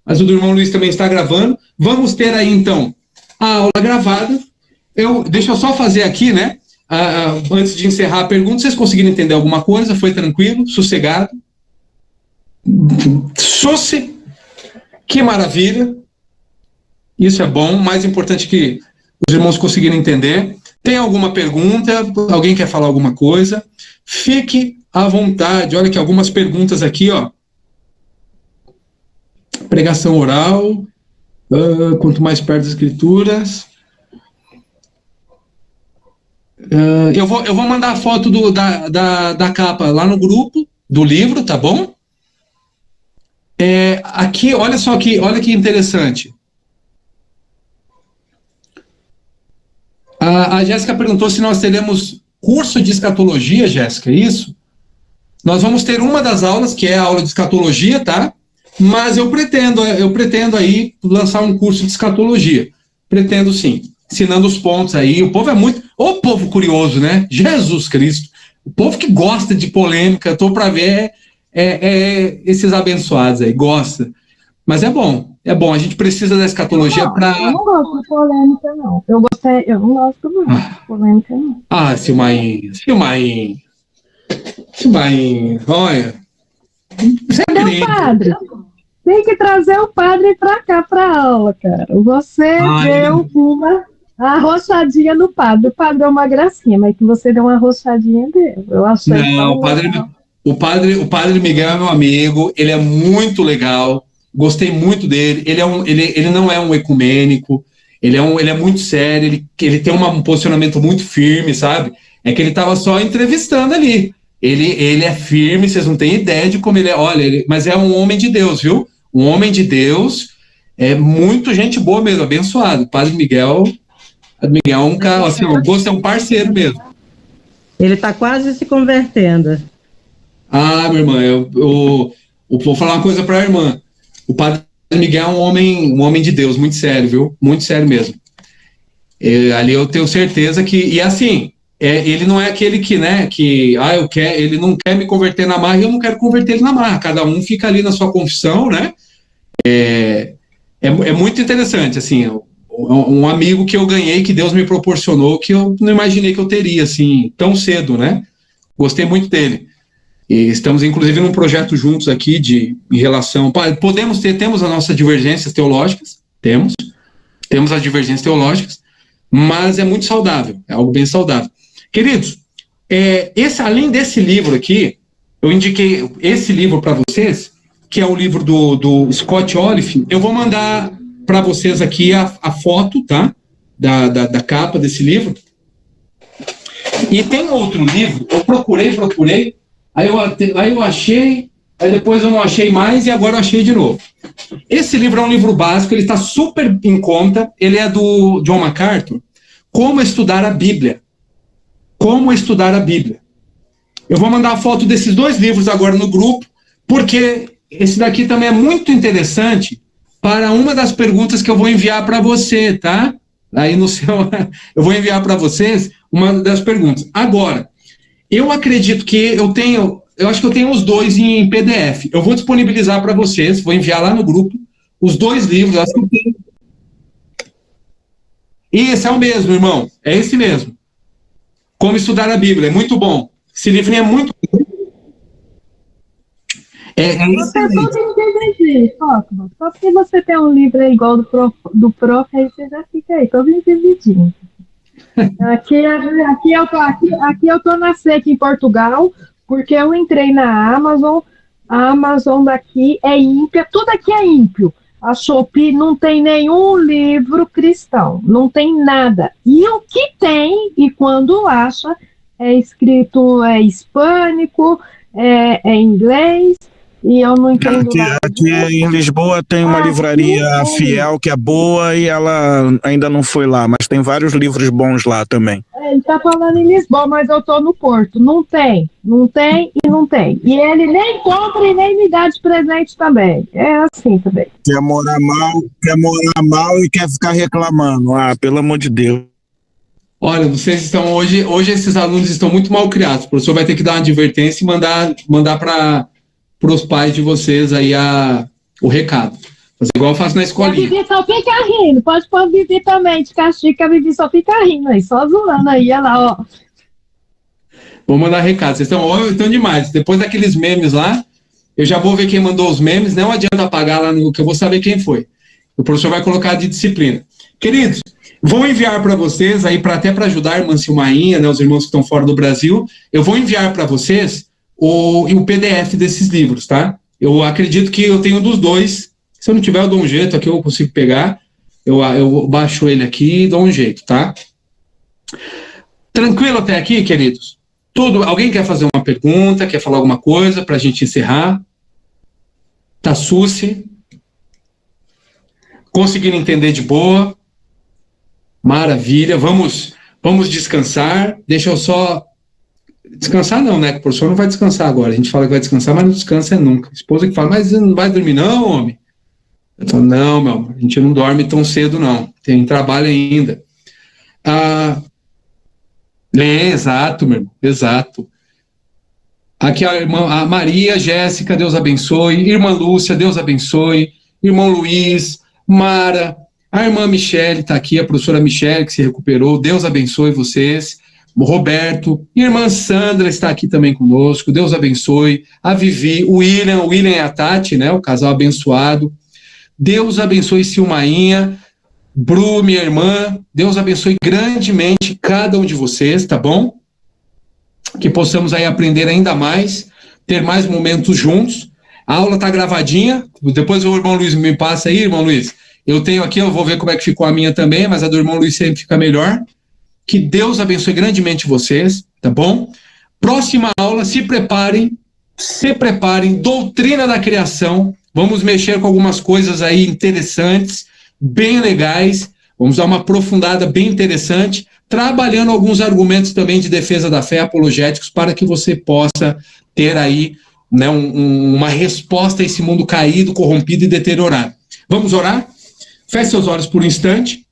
mas o do irmão Luiz também está gravando. Vamos ter aí, então, a aula gravada. Deixa eu só fazer aqui, né, antes de encerrar a pergunta, vocês conseguiram entender alguma coisa? Foi tranquilo? Sossegado? Que maravilha! Isso é bom, mais importante que os irmãos conseguiram entender. Tem alguma pergunta? Alguém quer falar alguma coisa? Fique à vontade. Olha aqui, algumas perguntas aqui, ó. Pregação oral, quanto mais perto das escrituras. Eu vou mandar a foto da capa lá no grupo do livro, tá bom? Aqui, olha só aqui, olha que interessante. A Jéssica perguntou se nós teremos curso de escatologia, Jéssica, é isso? Nós vamos ter uma das aulas, que é a aula de escatologia, tá? Mas eu pretendo aí lançar um curso de escatologia. Pretendo sim, ensinando os pontos aí. O povo é muito... Ô povo curioso, né? Jesus Cristo. O povo que gosta de polêmica, tô para ver, esses abençoados aí, gosta. Mas é bom, a gente precisa da escatologia para... Eu não gosto de polêmica, não. Eu não gosto de polêmica, não. Silmainho, olha... Você é crente. Padre, tem que trazer o padre para cá, para aula, cara. Você deu uma arrochadinha no padre. O padre é uma gracinha, mas que você deu uma arrochadinha dele. Eu achei. Não, o padre Miguel é meu amigo, ele é muito legal, gostei muito dele. Ele não é um ecumênico, ele é muito sério, ele tem um posicionamento muito firme, sabe? É que ele estava só entrevistando ali. Ele é firme, vocês não têm ideia de como ele é. Olha, mas é um homem de Deus, viu? Um homem de Deus, é muito gente boa mesmo, abençoado. Padre Miguel é um cara, assim, eu gosto de um parceiro mesmo. Ele está quase se convertendo. Minha irmã, eu vou falar uma coisa para a irmã. O Padre Miguel é um homem de Deus, muito sério, viu? Muito sério mesmo. Ali eu tenho certeza que... E assim... ele não é aquele que, né, ele não quer me converter na marra e eu não quero converter ele na marra. Cada um fica ali na sua confissão, né? É muito interessante, assim, um amigo que eu ganhei, que Deus me proporcionou, que eu não imaginei que eu teria, assim, tão cedo, né? Gostei muito dele. E estamos, inclusive, num projeto juntos aqui em relação... Temos as nossas divergências teológicas, temos as divergências teológicas, mas é muito saudável, é algo bem saudável. Queridos, além desse livro aqui, eu indiquei esse livro para vocês, que é o livro do Scott Oliphint. Eu vou mandar para vocês aqui a foto, tá? Da capa desse livro. E tem outro livro, eu procurei, aí eu achei, aí depois eu não achei mais e agora eu achei de novo. Esse livro é um livro básico, ele está super em conta, ele é do John MacArthur, Como Estudar a Bíblia. Como Estudar a Bíblia. Eu vou mandar a foto desses dois livros agora no grupo, porque esse daqui também é muito interessante para uma das perguntas que eu vou enviar para você, tá? Aí eu vou enviar para vocês uma das perguntas. Agora, eu acredito que eu acho que eu tenho os dois em PDF. Eu vou disponibilizar para vocês, vou enviar lá no grupo os dois livros. Acho que eu tenho. Esse é o mesmo, irmão. É esse mesmo. Como Estudar a Bíblia, é muito bom. Esse livrinho é muito bom. Só porque você tem um livro aí igual do prof, aí você já fica aí, todo dividindo. Aqui eu tô na seca em Portugal, porque eu entrei na Amazon, a Amazon daqui é ímpia, tudo aqui é ímpio. A Shopee não tem nenhum livro cristão, não tem nada. E o que tem, e quando acha, é escrito hispânico, é inglês, e eu não entendo nada. Aqui em Lisboa tem uma livraria fiel que é boa e ela ainda não foi lá, mas tem vários livros bons lá também. Ele tá falando em Lisboa, mas eu tô no Porto. Não tem. E ele nem compra e nem me dá de presente também. É assim também. Quer morar mal e quer ficar reclamando. Pelo amor de Deus. Olha, vocês estão hoje esses alunos estão muito mal criados. O professor vai ter que dar uma advertência e mandar para os pais de vocês aí o recado. Fazer igual eu faço na E a escolinha. Vivi só fica rindo. Pode pôr a Vivi também de castigo, que a Vivi só fica rindo aí, só zoando aí, olha lá, ó. Vou mandar recado. Vocês estão demais. Depois daqueles memes lá, eu já vou ver quem mandou os memes. Não adianta apagar lá no que eu vou saber quem foi. O professor vai colocar de disciplina. Queridos, vou enviar para vocês aí até para ajudar a irmã Silmainha, né, os irmãos que estão fora do Brasil. Eu vou enviar para vocês o PDF desses livros, tá? Eu acredito que eu tenho dos dois. Se eu não tiver, eu dou um jeito. Aqui eu consigo pegar. Eu baixo ele aqui e dou um jeito, tá? Tranquilo até aqui, queridos? Tudo. Alguém quer fazer uma pergunta? Quer falar alguma coisa para a gente encerrar? Tá suci? Conseguiram entender de boa? Maravilha. Vamos descansar. Deixa eu só... Descansar não, né? Que o professor não vai descansar agora. A gente fala que vai descansar, mas não descansa nunca. A esposa que fala, mas não vai dormir não, homem? Eu falo, não, meu amor, a gente não dorme tão cedo, não. Tem trabalho ainda. Exato, meu irmão, exato. Aqui a Maria, Jéssica, Deus abençoe. Irmã Lúcia, Deus abençoe. Irmão Luiz, Mara, a irmã Michele está aqui, a professora Michele, que se recuperou. Deus abençoe vocês. Roberto, irmã Sandra está aqui também conosco. Deus abençoe. A Vivi, o William e a Tati, né? O casal abençoado. Deus abençoe Silmainha, Bru, minha irmã. Deus abençoe grandemente cada um de vocês, tá bom? Que possamos aí aprender ainda mais, ter mais momentos juntos. A aula está gravadinha. Depois o irmão Luiz me passa aí, irmão Luiz. Eu tenho aqui, eu vou ver como é que ficou a minha também, mas a do irmão Luiz sempre fica melhor. Que Deus abençoe grandemente vocês, tá bom? Próxima aula, se preparem, doutrina da criação. Vamos mexer com algumas coisas aí interessantes, bem legais. Vamos dar uma aprofundada bem interessante, trabalhando alguns argumentos também de defesa da fé, apologéticos, para que você possa ter aí, né, uma resposta a esse mundo caído, corrompido e deteriorado. Vamos orar? Feche seus olhos por um instante.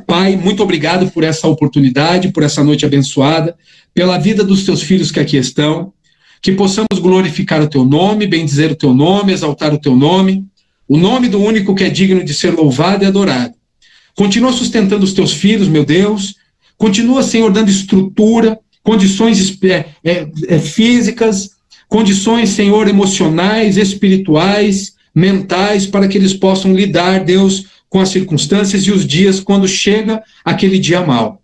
Pai, muito obrigado por essa oportunidade, por essa noite abençoada, pela vida dos teus filhos que aqui estão, que possamos glorificar o teu nome, bendizer o teu nome, exaltar o nome do único que é digno de ser louvado e adorado. Continua sustentando os teus filhos, meu Deus, continua, Senhor, dando estrutura, condições físicas, condições, Senhor, emocionais, espirituais, mentais, para que eles possam lidar, Deus, com as circunstâncias e os dias quando chega aquele dia mau.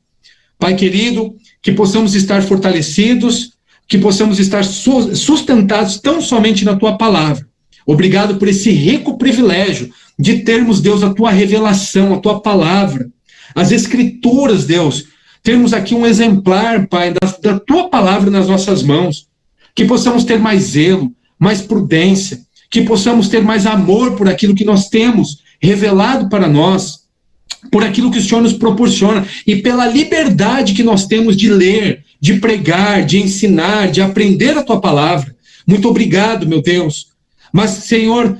Pai querido, que possamos estar fortalecidos, que possamos estar sustentados tão somente na Tua palavra. Obrigado por esse rico privilégio de termos, Deus, a Tua revelação, a Tua palavra, as Escrituras, Deus, termos aqui um exemplar, Pai, da Tua palavra nas nossas mãos, que possamos ter mais zelo, mais prudência, que possamos ter mais amor por aquilo que nós temos revelado para nós, por aquilo que o Senhor nos proporciona e pela liberdade que nós temos de ler, de pregar, de ensinar, de aprender a Tua palavra. Muito obrigado, meu Deus. Mas, Senhor,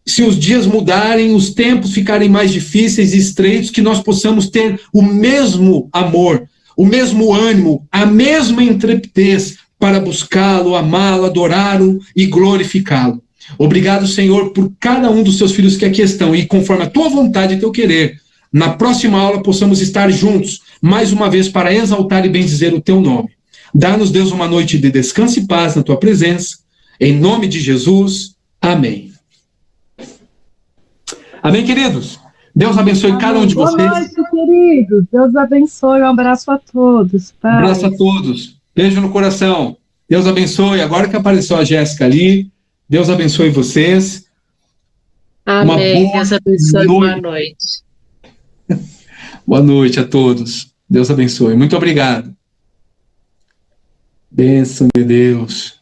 se os dias mudarem, os tempos ficarem mais difíceis e estreitos, que nós possamos ter o mesmo amor, o mesmo ânimo, a mesma intrepidez para buscá-lo, amá-lo, adorá-lo e glorificá-lo. Obrigado, Senhor, por cada um dos seus filhos que aqui estão e conforme a Tua vontade e Teu querer, na próxima aula possamos estar juntos, mais uma vez, para exaltar e bendizer o Teu nome. Dá-nos, Deus, uma noite de descanso e paz na Tua presença. Em nome de Jesus, amém. Amém, queridos? Deus abençoe Amém. cada um de vocês. Boa noite, queridos. Deus abençoe. Um abraço a todos. Um Paz. abraço a todos. Beijo no coração. Deus abençoe. Agora que apareceu a Jéssica ali, Deus abençoe vocês. Amém. Deus abençoe. Boa noite. Boa noite a todos. Deus abençoe. Muito obrigado. Bênção de Deus.